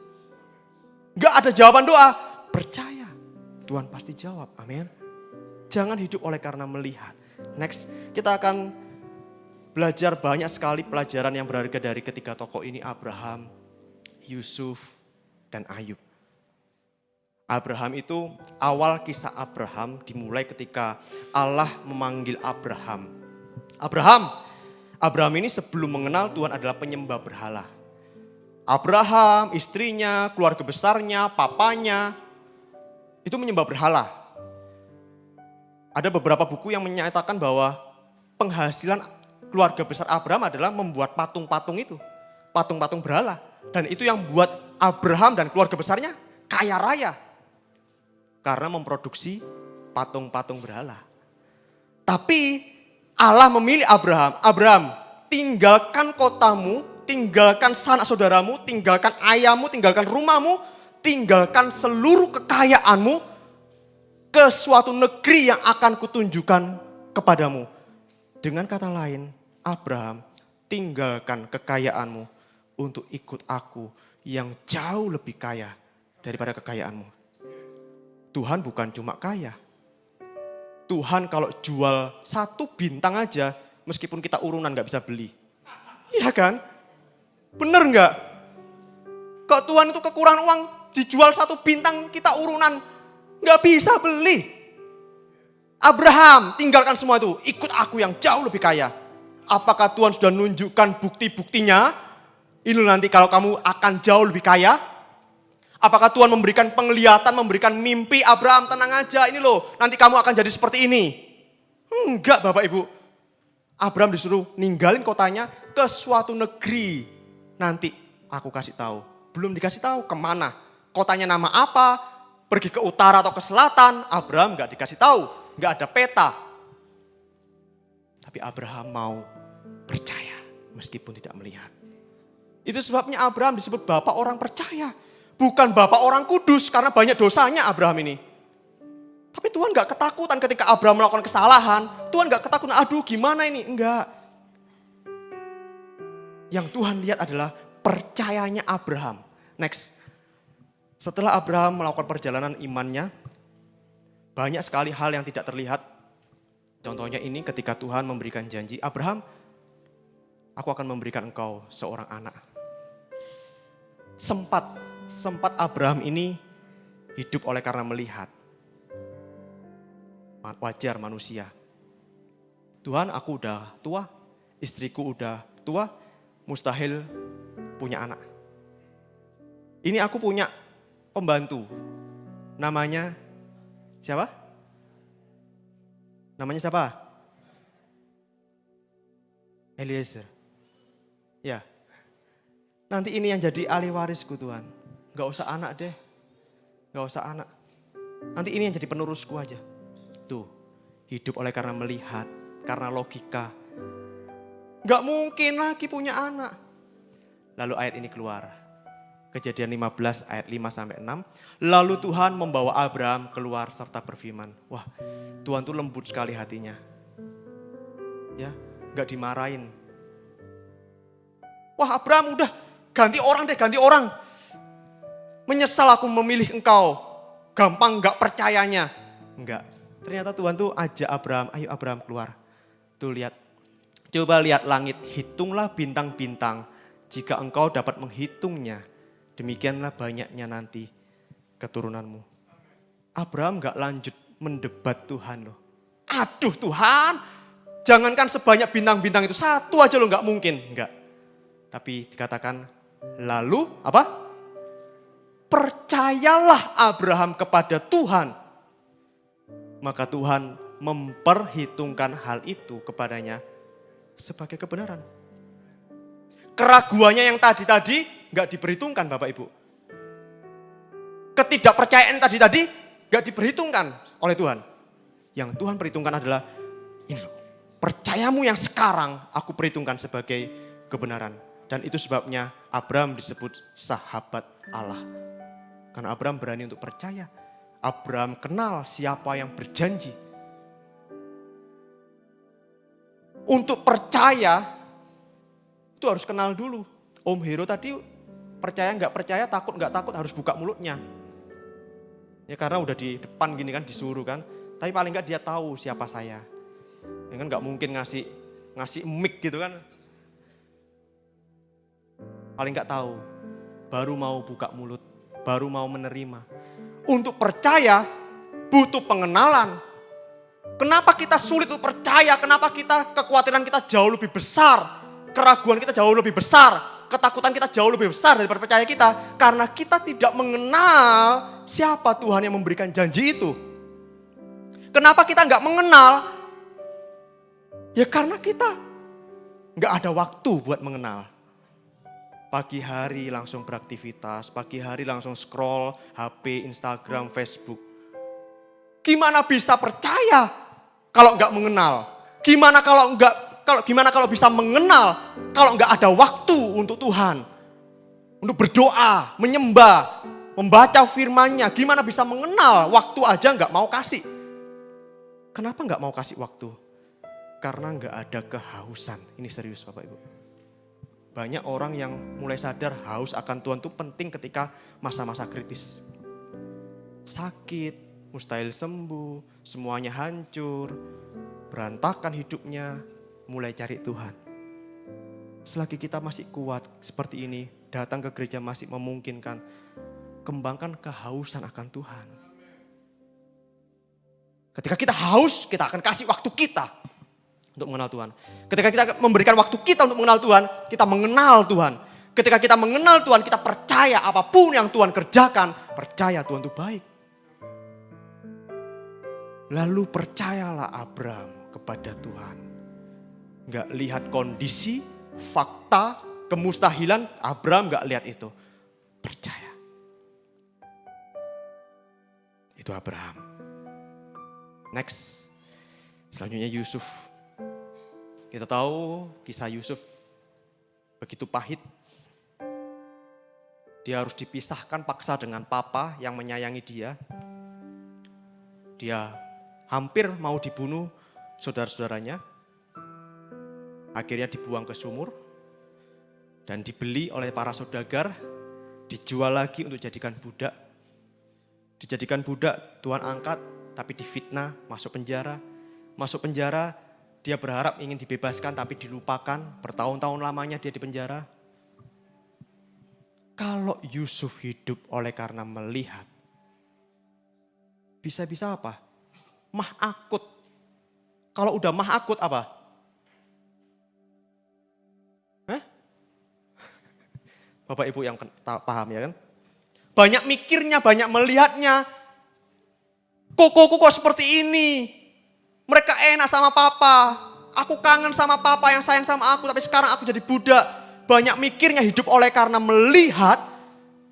Nggak ada jawaban doa, percaya Tuhan pasti jawab. Amin. Jangan hidup oleh karena melihat. Next, kita akan belajar banyak sekali pelajaran yang berharga dari ketiga tokoh ini, Abraham, Yusuf, dan Ayub. Abraham itu, awal kisah Abraham dimulai ketika Allah memanggil Abraham. Abraham ini sebelum mengenal Tuhan adalah penyembah berhala. Abraham, istrinya, keluarga besarnya, papanya, itu menyembah berhala. Ada beberapa buku yang menyatakan bahwa penghasilan keluarga besar Abraham adalah membuat patung-patung itu. Patung-patung berhala. Dan itu yang buat Abraham dan keluarga besarnya kaya raya. Karena memproduksi patung-patung berhala. Tapi Allah memilih Abraham. Abraham, tinggalkan kotamu, tinggalkan sanak saudaramu, tinggalkan ayahmu, tinggalkan rumahmu, tinggalkan seluruh kekayaanmu, ke suatu negeri yang akan kutunjukkan kepadamu. Dengan kata lain, Abraham, tinggalkan kekayaanmu untuk ikut aku yang jauh lebih kaya daripada kekayaanmu. Tuhan bukan cuma kaya. Tuhan kalau jual 1 bintang aja, meskipun kita urunan gak bisa beli. Iya kan? Bener gak? Kok Tuhan itu kekurangan uang, dijual 1 bintang kita urunan, gak bisa beli. Abraham, tinggalkan semua itu. Ikut aku yang jauh lebih kaya. Apakah Tuhan sudah menunjukkan bukti-buktinya? Ini nanti kalau kamu akan jauh lebih kaya. Apakah Tuhan memberikan penglihatan, memberikan mimpi? Abraham, tenang aja, ini loh, nanti kamu akan jadi seperti ini. Enggak Bapak Ibu. Abraham disuruh ninggalin kotanya ke suatu negeri. Nanti aku kasih tahu. Belum dikasih tahu kemana. Kotanya nama apa? Pergi ke utara atau ke selatan, Abraham gak dikasih tahu, gak ada peta. Tapi Abraham mau percaya meskipun tidak melihat. Itu sebabnya Abraham disebut bapak orang percaya. Bukan bapak orang kudus karena banyak dosanya Abraham ini. Tapi Tuhan gak ketakutan ketika Abraham melakukan kesalahan. Tuhan gak ketakutan, aduh gimana ini, enggak. Yang Tuhan lihat adalah percayanya Abraham. Next. Setelah Abraham melakukan perjalanan imannya, banyak sekali hal yang tidak terlihat. Contohnya ini ketika Tuhan memberikan janji, Abraham, aku akan memberikan engkau seorang anak. Sempat Abraham ini hidup oleh karena melihat. Wajar manusia. Tuhan, aku udah tua, istriku udah tua, mustahil punya anak. Ini aku punya pembantu. Namanya siapa? Namanya siapa? Eliezer. Ya. Nanti ini yang jadi ahli warisku Tuhan. Gak usah anak deh. Gak usah anak. Nanti ini yang jadi penerusku aja. Tuh, hidup oleh karena melihat, karena logika. Gak mungkin lagi punya anak. Lalu ayat ini keluar. Kejadian 15 ayat 5-6. Lalu Tuhan membawa Abraham keluar serta berfirman. Wah, Tuhan tuh lembut sekali hatinya. Ya, gak dimarahin. Wah, Abraham udah ganti orang deh, ganti orang. Menyesal aku memilih engkau. Gampang gak percayanya. Enggak. Ternyata Tuhan tuh ajak Abraham, ayo Abraham keluar. Tuh lihat. Coba lihat langit, hitunglah bintang-bintang. Jika engkau dapat menghitungnya, demikianlah banyaknya nanti keturunanmu. Abraham gak lanjut mendebat Tuhan loh. Aduh Tuhan, jangankan sebanyak bintang-bintang itu, satu aja lo gak mungkin. Enggak. Tapi dikatakan, lalu apa? Percayalah Abraham kepada Tuhan. Maka Tuhan memperhitungkan hal itu kepadanya sebagai kebenaran. Keraguannya yang tadi-tadi gak diperhitungkan Bapak Ibu. Ketidakpercayaan tadi-tadi gak diperhitungkan oleh Tuhan. Yang Tuhan perhitungkan adalah ini loh, percayamu yang sekarang aku perhitungkan sebagai kebenaran. Dan itu sebabnya Abraham disebut sahabat Allah. Karena Abraham berani untuk percaya. Abraham kenal siapa yang berjanji. Untuk percaya, itu harus kenal dulu. Om Hero tadi percaya nggak percaya, takut nggak takut harus buka mulutnya. Ya karena udah di depan gini kan disuruh kan. Tapi paling nggak dia tahu siapa saya. Ya kan nggak mungkin ngasih mic gitu kan. Paling nggak tahu, baru mau buka mulut, baru mau menerima. Untuk percaya butuh pengenalan. Kenapa kita sulit untuk percaya? Kenapa kekhawatiran kita jauh lebih besar? Keraguan kita jauh lebih besar. Ketakutan kita jauh lebih besar daripada percaya kita. Karena kita tidak mengenal siapa Tuhan yang memberikan janji itu. Kenapa kita nggak mengenal? Ya karena kita nggak ada waktu buat mengenal. Pagi hari langsung beraktivitas, pagi hari langsung scroll HP, Instagram, Facebook. Gimana bisa percaya kalau nggak mengenal? Gimana kalau bisa mengenal kalau nggak ada waktu untuk Tuhan? Untuk berdoa, menyembah, membaca firman-Nya. Gimana bisa mengenal? Waktu aja nggak mau kasih. Kenapa nggak mau kasih waktu? Karena nggak ada kehausan. Ini serius Bapak Ibu. Banyak orang yang mulai sadar haus akan Tuhan itu penting ketika masa-masa kritis. Sakit, mustahil sembuh, semuanya hancur, berantakan hidupnya, mulai cari Tuhan. Selagi kita masih kuat seperti ini, datang ke gereja masih memungkinkan, kembangkan kehausan akan Tuhan. Ketika kita haus, kita akan kasih waktu kita untuk mengenal Tuhan. Ketika kita memberikan waktu kita untuk mengenal Tuhan, kita mengenal Tuhan. Ketika kita mengenal Tuhan, kita percaya apapun yang Tuhan kerjakan, percaya Tuhan itu baik. Lalu percayalah Abraham kepada Tuhan. Gak lihat kondisi, fakta, kemustahilan, Abraham gak lihat itu. Percaya. Itu Abraham. Next, selanjutnya Yusuf. Kita tahu kisah Yusuf begitu pahit. Dia harus dipisahkan paksa dengan papa yang menyayangi dia. Dia hampir mau dibunuh saudara-saudaranya. Akhirnya dibuang ke sumur dan dibeli oleh para saudagar, dijual lagi untuk dijadikan budak. Dijadikan budak, Tuhan angkat tapi difitnah, masuk penjara. masuk penjara, dia berharap ingin dibebaskan tapi dilupakan, bertahun-tahun lamanya dia di penjara. Kalau Yusuf hidup oleh karena melihat, bisa-bisa apa? Mah akut. Kalau udah mah akut apa? Hah? Bapak Ibu yang paham ya kan? Banyak mikirnya, banyak melihatnya. Kokoku kok seperti ini? Mereka enak sama papa. Aku kangen sama papa yang sayang sama aku, tapi sekarang aku jadi budak. Banyak mikirnya hidup oleh karena melihat.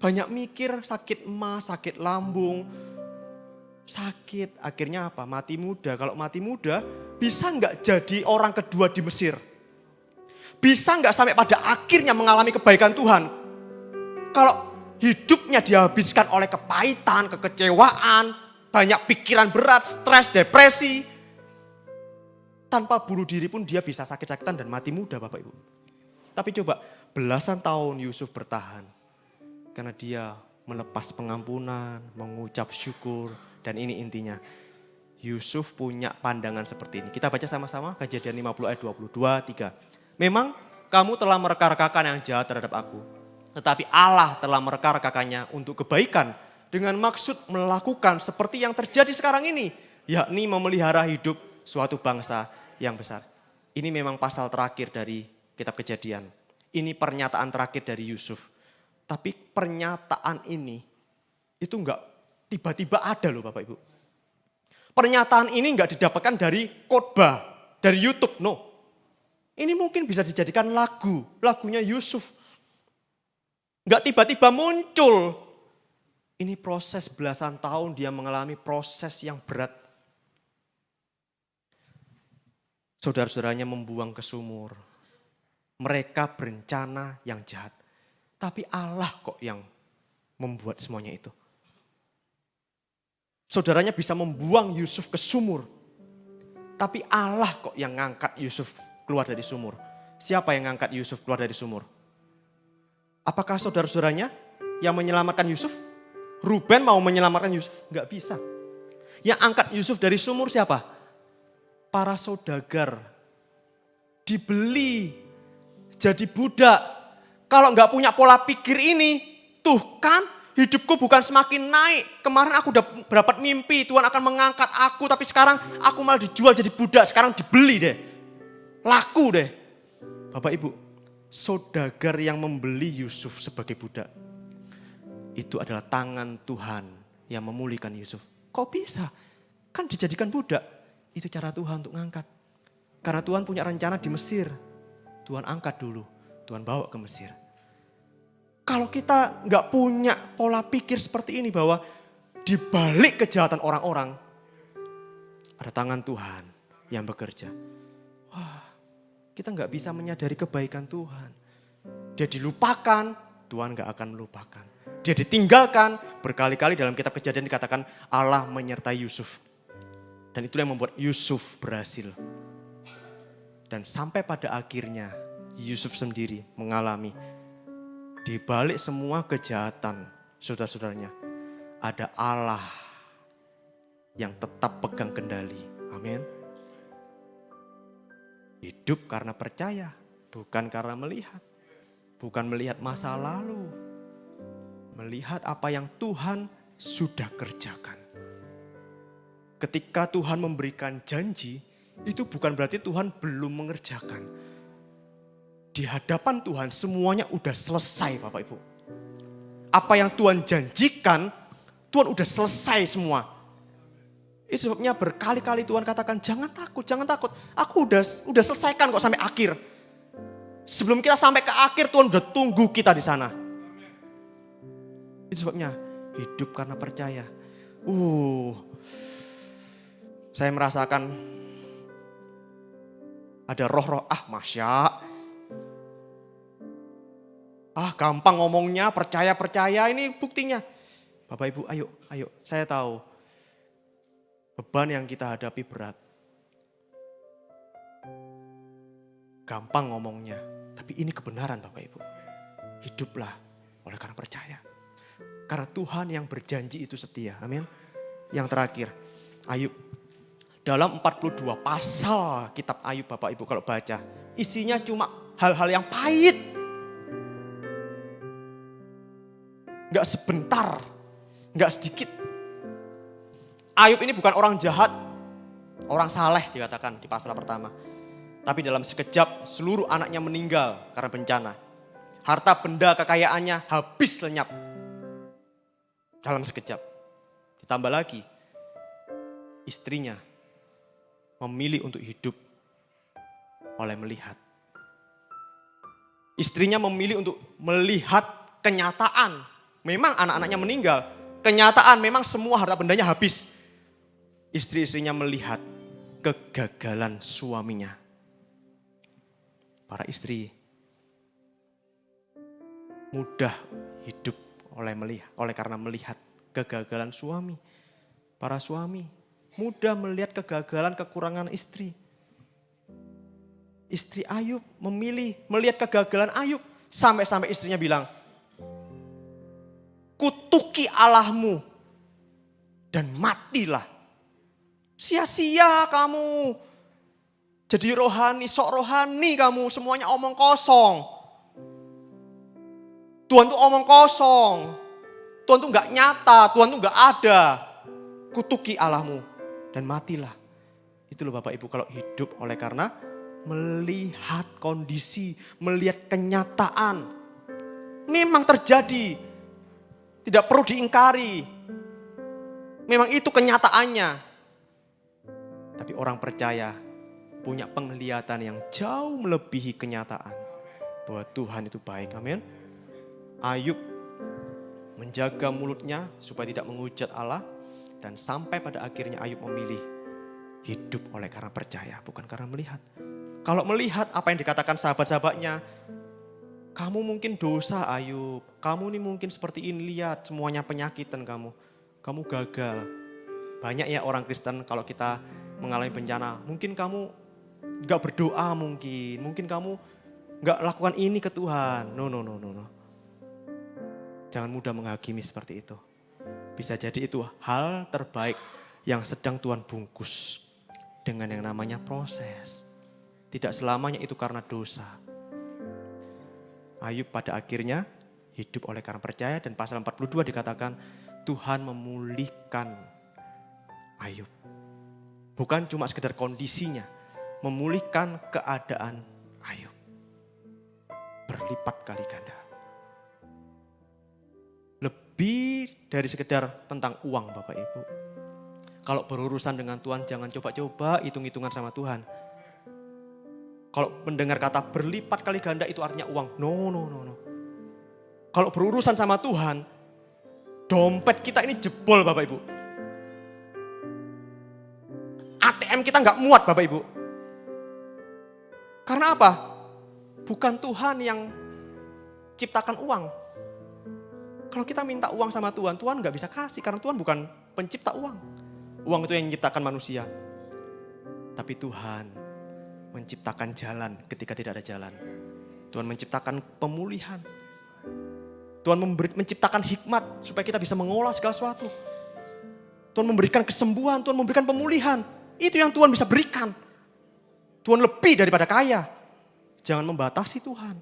Banyak mikir sakit emas, sakit lambung. Sakit, akhirnya apa? Mati muda. Kalau mati muda, bisa nggak jadi orang kedua di Mesir? Bisa nggak sampai pada akhirnya mengalami kebaikan Tuhan? Kalau hidupnya dihabiskan oleh kepahitan, kekecewaan, banyak pikiran berat, stres, depresi. Tanpa bunuh diri pun dia bisa sakit-sakitan dan mati muda Bapak Ibu. Tapi coba belasan tahun Yusuf bertahan. Karena dia melepas pengampunan, mengucap syukur. Dan ini intinya, Yusuf punya pandangan seperti ini. Kita baca sama-sama Kejadian 50 ayat 22, 3. Memang kamu telah mereka-rekakan yang jahat terhadap aku. Tetapi Allah telah mereka-rekakannya untuk kebaikan. Dengan maksud melakukan seperti yang terjadi sekarang ini. Yakni memelihara hidup suatu bangsa yang besar. Ini memang pasal terakhir dari kitab Kejadian. Ini pernyataan terakhir dari Yusuf. Tapi pernyataan ini itu enggak tiba-tiba ada loh Bapak Ibu. Pernyataan ini enggak didapatkan dari khotbah, dari YouTube, no. Ini mungkin bisa dijadikan lagunya Yusuf. Enggak tiba-tiba muncul. Ini proses belasan tahun dia mengalami proses yang berat. Saudara-saudaranya membuang ke sumur. Mereka berencana yang jahat. Tapi Allah kok yang membuat semuanya itu. Saudaranya bisa membuang Yusuf ke sumur. Tapi Allah kok yang ngangkat Yusuf keluar dari sumur. Siapa yang ngangkat Yusuf keluar dari sumur? Apakah saudara-saudaranya yang menyelamatkan Yusuf? Ruben mau menyelamatkan Yusuf? Enggak bisa. Yang angkat Yusuf dari sumur siapa? Para saudagar. Dibeli. Jadi budak. Kalau enggak punya pola pikir ini, tuh kan hidupku bukan semakin naik. Kemarin aku udah dapat mimpi, Tuhan akan mengangkat aku, tapi sekarang aku malah dijual jadi budak, sekarang dibeli deh. Laku deh. Bapak Ibu, saudagar yang membeli Yusuf sebagai budak, itu adalah tangan Tuhan yang memulihkan Yusuf. Kok bisa? Kan dijadikan budak. Itu cara Tuhan untuk ngangkat. Karena Tuhan punya rencana di Mesir. Tuhan angkat dulu. Tuhan bawa ke Mesir. Kalau kita nggak punya pola pikir seperti ini bahwa di balik kejahatan orang-orang ada tangan Tuhan yang bekerja. Wah, kita nggak bisa menyadari kebaikan Tuhan. Dia dilupakan, Tuhan nggak akan melupakan. Dia ditinggalkan, berkali-kali dalam kitab Kejadian dikatakan Allah menyertai Yusuf. Dan itulah yang membuat Yusuf berhasil. Dan sampai pada akhirnya Yusuf sendiri mengalami di balik semua kejahatan saudara-saudaranya ada Allah yang tetap pegang kendali. Amin. Hidup karena percaya, bukan karena melihat. Bukan melihat masa lalu. Melihat apa yang Tuhan sudah kerjakan. Ketika Tuhan memberikan janji, itu bukan berarti Tuhan belum mengerjakan. Di hadapan Tuhan semuanya udah selesai Bapak Ibu. Apa yang Tuhan janjikan, Tuhan udah selesai semua. Itu sebabnya berkali-kali Tuhan katakan jangan takut. Aku udah selesaikan kok sampai akhir. Sebelum kita sampai ke akhir Tuhan udah tunggu kita di sana. Itu sebabnya hidup karena percaya. Saya merasakan ada roh-roh, Masya. Gampang ngomongnya, percaya ini buktinya. Bapak Ibu, ayo, saya tahu. Beban yang kita hadapi berat. Gampang ngomongnya, tapi ini kebenaran Bapak Ibu. Hiduplah oleh karena percaya. Karena Tuhan yang berjanji itu setia, amin. Yang terakhir, Ayub dalam 42 pasal kitab Ayub Bapak Ibu kalau baca. Isinya cuma hal-hal yang pahit. Gak sebentar, gak sedikit. Ayub ini bukan orang jahat, orang saleh dikatakan di pasal pertama. Tapi dalam sekejap seluruh anaknya meninggal karena bencana. Harta benda kekayaannya habis lenyap. Dalam sekejap. Ditambah lagi, istrinya memilih untuk hidup oleh melihat. Istrinya memilih untuk melihat kenyataan. Memang anak-anaknya meninggal. Kenyataan memang semua harta bendanya habis. Istri-istrinya melihat kegagalan suaminya. Para istri mudah hidup oleh karena melihat kegagalan suami. Para suami mudah melihat kegagalan kekurangan istri. Istri Ayub memilih melihat kegagalan Ayub. Sampai-sampai istrinya bilang, kutuki Allahmu dan matilah. Sia-sia kamu. Jadi rohani, sok rohani kamu. Semuanya omong kosong. Tuhan tuh omong kosong. Tuhan tuh gak nyata, Tuhan tuh gak ada. Kutuki Allahmu dan matilah. Itu loh Bapak Ibu kalau hidup oleh karena melihat kondisi, melihat kenyataan. Memang terjadi. Tidak perlu diingkari. Memang itu kenyataannya. Tapi orang percaya punya penglihatan yang jauh melebihi kenyataan. Bahwa Tuhan itu baik. Amin. Ayub menjaga mulutnya supaya tidak menghujat Allah. Dan sampai pada akhirnya Ayub memilih hidup oleh karena percaya, bukan karena melihat. Kalau melihat apa yang dikatakan sahabat-sahabatnya, kamu mungkin dosa Ayub, kamu ini mungkin seperti ini, lihat semuanya penyakitan kamu gagal. Banyak ya orang Kristen kalau kita mengalami bencana, mungkin kamu gak berdoa mungkin kamu gak lakukan ini ke Tuhan. No. Jangan mudah menghakimi seperti itu. Bisa jadi itu hal terbaik yang sedang Tuhan bungkus dengan yang namanya proses. Tidak selamanya itu karena dosa. Ayub pada akhirnya hidup oleh karena percaya dan pasal 42 dikatakan Tuhan memulihkan Ayub. Bukan cuma sekedar kondisinya, memulihkan keadaan Ayub. Berlipat kali ganda. Lebih dari sekedar tentang uang Bapak Ibu. Kalau berurusan dengan Tuhan jangan coba-coba hitung-hitungan sama Tuhan. Kalau mendengar kata berlipat kali ganda itu artinya uang. No. Kalau berurusan sama Tuhan, dompet kita ini jebol Bapak Ibu. ATM kita nggak muat Bapak Ibu. Karena apa? Bukan Tuhan yang ciptakan uang. Kalau kita minta uang sama Tuhan, Tuhan gak bisa kasih karena Tuhan bukan pencipta uang. Uang itu yang menciptakan manusia. Tapi Tuhan menciptakan jalan ketika tidak ada jalan. Tuhan menciptakan pemulihan. Tuhan menciptakan hikmat supaya kita bisa mengolah segala sesuatu. Tuhan memberikan kesembuhan, Tuhan memberikan pemulihan. Itu yang Tuhan bisa berikan. Tuhan lebih daripada kaya. Jangan membatasi Tuhan.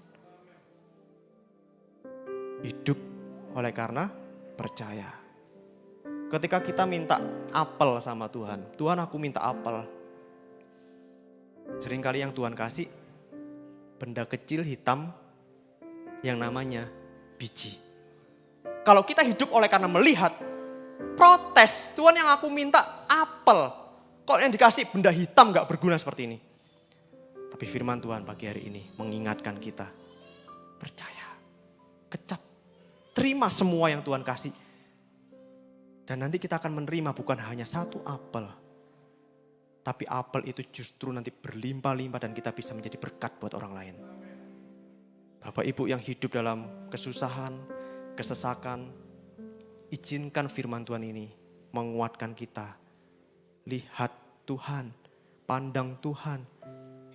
Hidup oleh karena percaya. Ketika kita minta apel sama Tuhan, Tuhan aku minta apel. Seringkali yang Tuhan kasih benda kecil hitam yang namanya biji. Kalau kita hidup oleh karena melihat, protes, Tuhan yang aku minta apel. Kok yang dikasih benda hitam gak berguna seperti ini. Tapi firman Tuhan pagi hari ini mengingatkan kita, percaya, kecap. Terima semua yang Tuhan kasih. Dan nanti kita akan menerima bukan hanya satu apel. Tapi apel itu justru nanti berlimpah-limpah dan kita bisa menjadi berkat buat orang lain. Bapak Ibu yang hidup dalam kesusahan, kesesakan, izinkan firman Tuhan ini menguatkan kita. Lihat Tuhan, pandang Tuhan,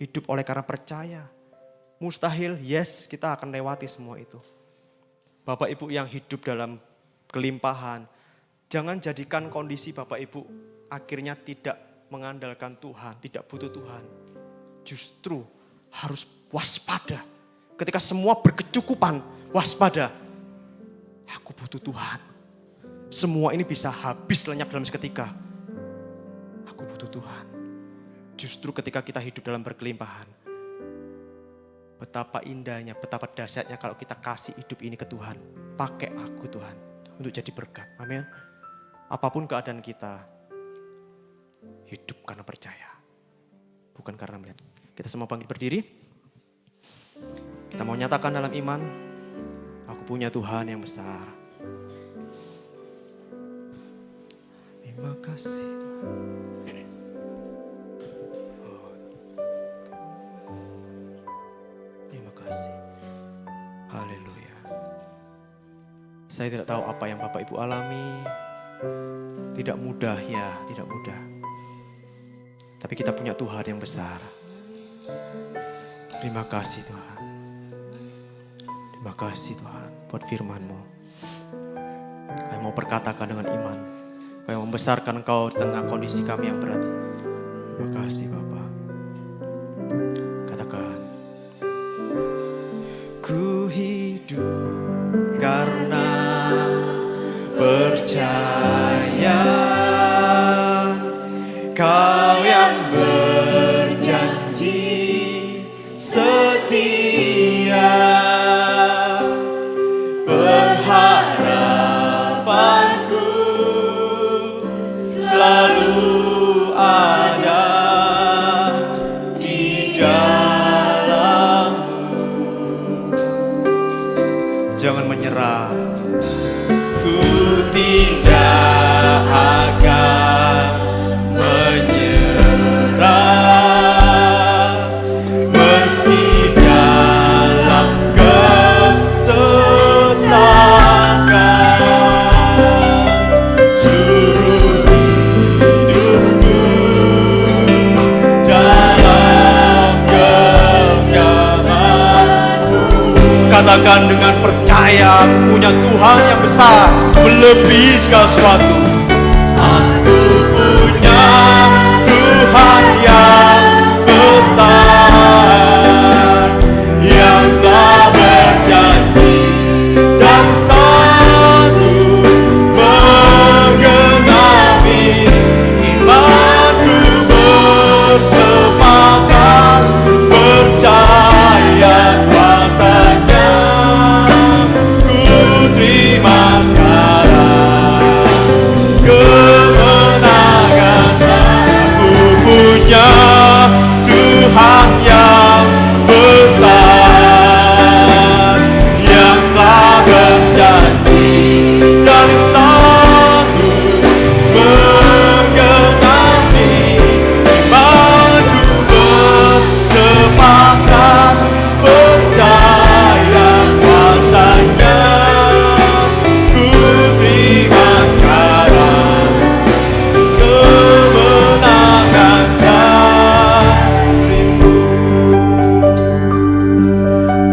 hidup oleh karena percaya. Mustahil, yes kita akan lewati semua itu. Bapak Ibu yang hidup dalam kelimpahan, jangan jadikan kondisi Bapak Ibu akhirnya tidak mengandalkan Tuhan, tidak butuh Tuhan, justru harus waspada. Ketika semua berkecukupan, waspada. Aku butuh Tuhan. Semua ini bisa habis lenyap dalam seketika. Aku butuh Tuhan. Justru ketika kita hidup dalam berkelimpahan, betapa indahnya, betapa dahsyatnya kalau kita kasih hidup ini ke Tuhan. Pakai aku Tuhan untuk jadi berkat. Amin. Apapun keadaan kita, hidup karena percaya, bukan karena melihat. Kita semua bangkit berdiri. Kita mau nyatakan dalam iman, aku punya Tuhan yang besar. Terima kasih Tuhan. Terima kasih. Haleluya. Saya tidak tahu apa yang Bapak Ibu alami. Tidak mudah ya, tidak mudah. Tapi kita punya Tuhan yang besar. Terima kasih Tuhan. Terima kasih Tuhan buat firman-Mu. Kami mau perkatakan dengan iman. Kami membesarkan Engkau di tengah kondisi kami yang berat. Terima kasih Bapa. Katakan. Ku hidup karena percaya. Kau yang berjanji setia. Pengharapanku selalu ada di dalam-Mu. Jangan menyerah. Ku tidak akan menyerah meski dalam kesesakan. Suruh hidupku dalam genggaman-Mu. Katakan dengan percaya, punya Tuhan yang besar, melebihi segala sesuatu. Aku punya Tuhan yang besar, yang telah berjanji dan sanggup menggenapi imanku. Bersepakat percaya kuasanya. Ku terima sekarang kemenangan. Aku punya Tuhan yang besar, yang telah berjanji dan sanggup menggenapi imanku. Bersepakat percaya kuasanya. Ku terima sekarang kemenangan darimu.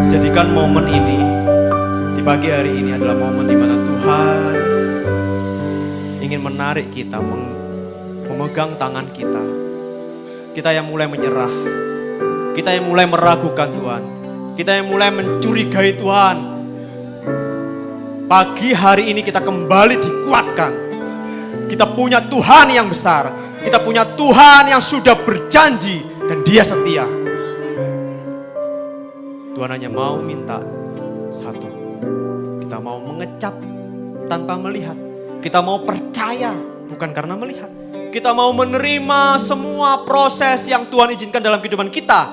Jadikan momen ini di pagi hari ini adalah momen di mana Tuhan ingin menarik kita, memegang tangan kita. Kita yang mulai menyerah, kita yang mulai meragukan Tuhan, kita yang mulai mencurigai Tuhan. Pagi hari ini kita kembali dikuatkan. Kita punya Tuhan yang besar, kita punya Tuhan yang sudah berjanji dan Dia setia. Tuhan hanya mau minta satu. Kita mau mengecap tanpa melihat. Kita mau percaya bukan karena melihat. Kita mau menerima semua proses yang Tuhan izinkan dalam kehidupan kita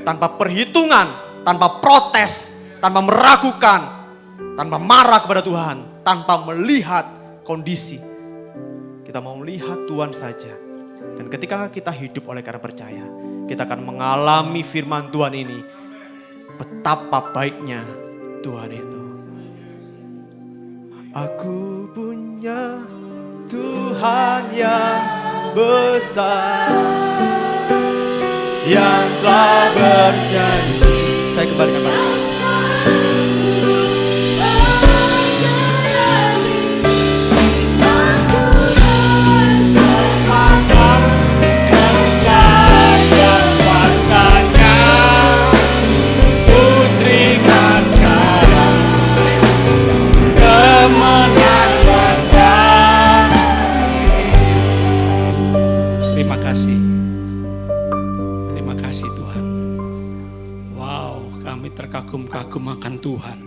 tanpa perhitungan, tanpa protes, tanpa meragukan, tanpa marah kepada Tuhan, tanpa melihat kondisi. Kita mau melihat Tuhan saja. Dan ketika kita hidup oleh karena percaya, kita akan mengalami firman Tuhan ini. Betapa baiknya Tuhan itu. Aku punya Tuhan yang besar, yang telah berjanji. Saya kembalikan pada Tuhan. kami terkagum-kagum akan Tuhan.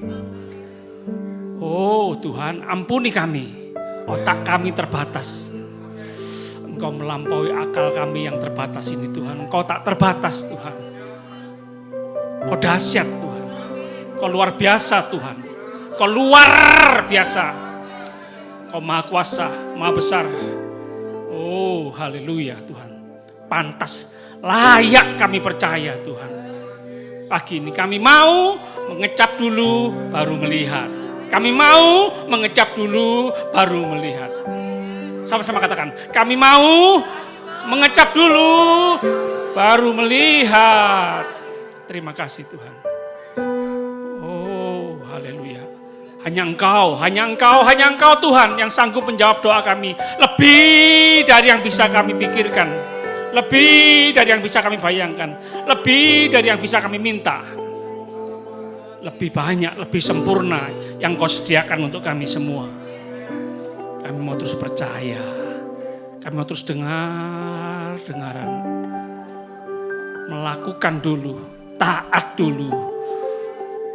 Oh Tuhan, ampuni kami, otak kami terbatas. Engkau melampaui akal kami yang terbatas ini Tuhan. Engkau tak terbatas Tuhan. Engkau dahsyat Tuhan. Engkau luar biasa Tuhan. Engkau luar biasa. Engkau maha kuasa, maha besar. Oh haleluya Tuhan. Pantas, layak kami percaya Tuhan. Pagi ini kami mau mengecap dulu baru melihat. Kami mau mengecap dulu baru melihat. Sama-sama katakan, kami mau mengecap dulu baru melihat. Terima kasih Tuhan. Oh haleluya. Hanya Engkau Tuhan yang sanggup menjawab doa kami. Lebih dari yang bisa kami pikirkan. Lebih dari yang bisa kami bayangkan. Lebih dari yang bisa kami minta. Lebih banyak, lebih sempurna yang Kau sediakan untuk kami semua. Kami mau terus percaya. Kami mau terus dengaran. Melakukan dulu, taat dulu.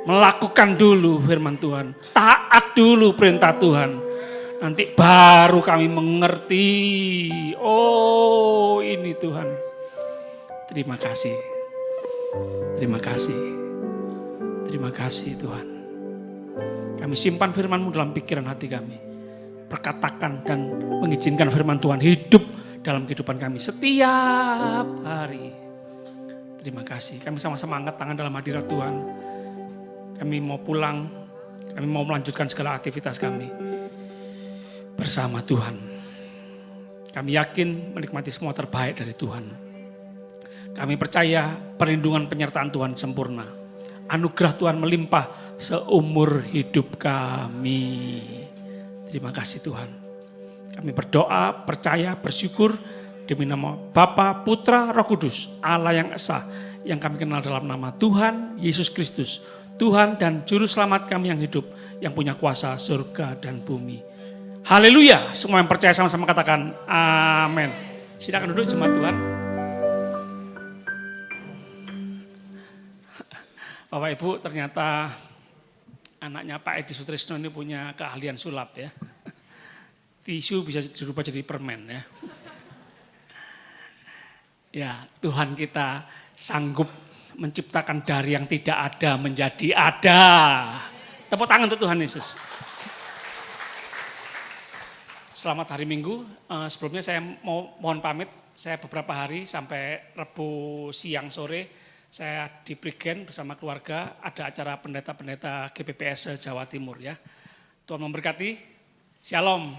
Melakukan dulu firman Tuhan. Taat dulu perintah Tuhan. Nanti baru kami mengerti. Oh ini Tuhan. Terima kasih. Terima kasih. Terima kasih Tuhan. Kami simpan firman-Mu dalam pikiran hati kami. Perkatakan dan mengizinkan firman Tuhan hidup dalam kehidupan kami setiap hari. Terima kasih. Kami sama-sama angkat tangan dalam hadirat Tuhan. Kami mau pulang. Kami mau melanjutkan segala aktivitas kami bersama Tuhan. Kami yakin menikmati semua terbaik dari Tuhan. Kami percaya perlindungan penyertaan Tuhan sempurna. Anugerah Tuhan melimpah seumur hidup kami. Terima kasih Tuhan. Kami berdoa, percaya, bersyukur demi nama Bapa, Putra, Roh Kudus, Allah yang esa, yang kami kenal dalam nama Tuhan Yesus Kristus, Tuhan dan Juru Selamat kami yang hidup, yang punya kuasa surga dan bumi. Haleluya, semua yang percaya sama-sama katakan amin. Silakan duduk jemaat Tuhan. Bapak Ibu, ternyata anaknya Pak Edi Sutrisno ini punya keahlian sulap ya. Tisu bisa dirubah jadi permen ya. Ya, Tuhan kita sanggup menciptakan dari yang tidak ada menjadi ada. Tepuk tangan untuk Tuhan Yesus. Selamat hari Minggu. Sebelumnya saya mohon pamit. Saya beberapa hari sampai Rabu siang sore saya di Prigen bersama keluarga, ada acara pendeta-pendeta GPPS Jawa Timur ya. Tuhan memberkati. Shalom.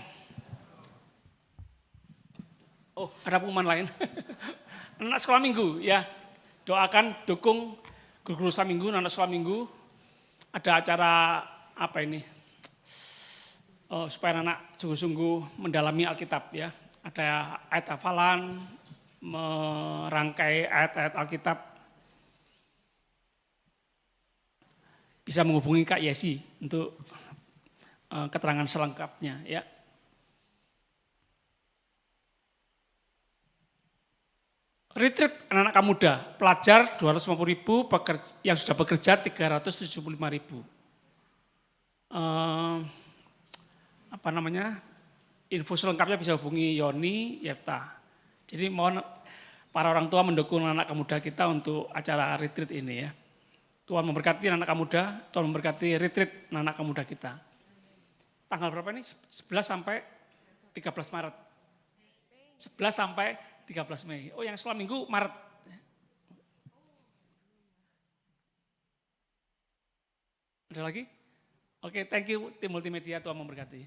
Oh, ada pengumuman lain. Anak sekolah minggu ya. Doakan, dukung guru-guru sekolah minggu, anak sekolah minggu. Ada acara apa ini? Supaya anak sungguh-sungguh mendalami Alkitab ya. Ada ayat hafalan, merangkai ayat-ayat Alkitab. Bisa menghubungi Kak Yesi untuk keterangan selengkapnya ya. Retreat anak-anak muda, pelajar 250.000, yang sudah bekerja 375.000. Apa namanya? Info selengkapnya bisa hubungi Yoni, Yefta. Jadi mohon para orang tua mendukung anak muda kita untuk acara retreat ini ya. Tuhan memberkati anak muda, Tuhan memberkati retreat anak muda kita. Tanggal berapa ini? 11 sampai 13 Maret. 11 sampai 13 Mei. Oh yang sekolah minggu Maret. Ada lagi? Oke, thank you tim multimedia, Tuhan memberkati.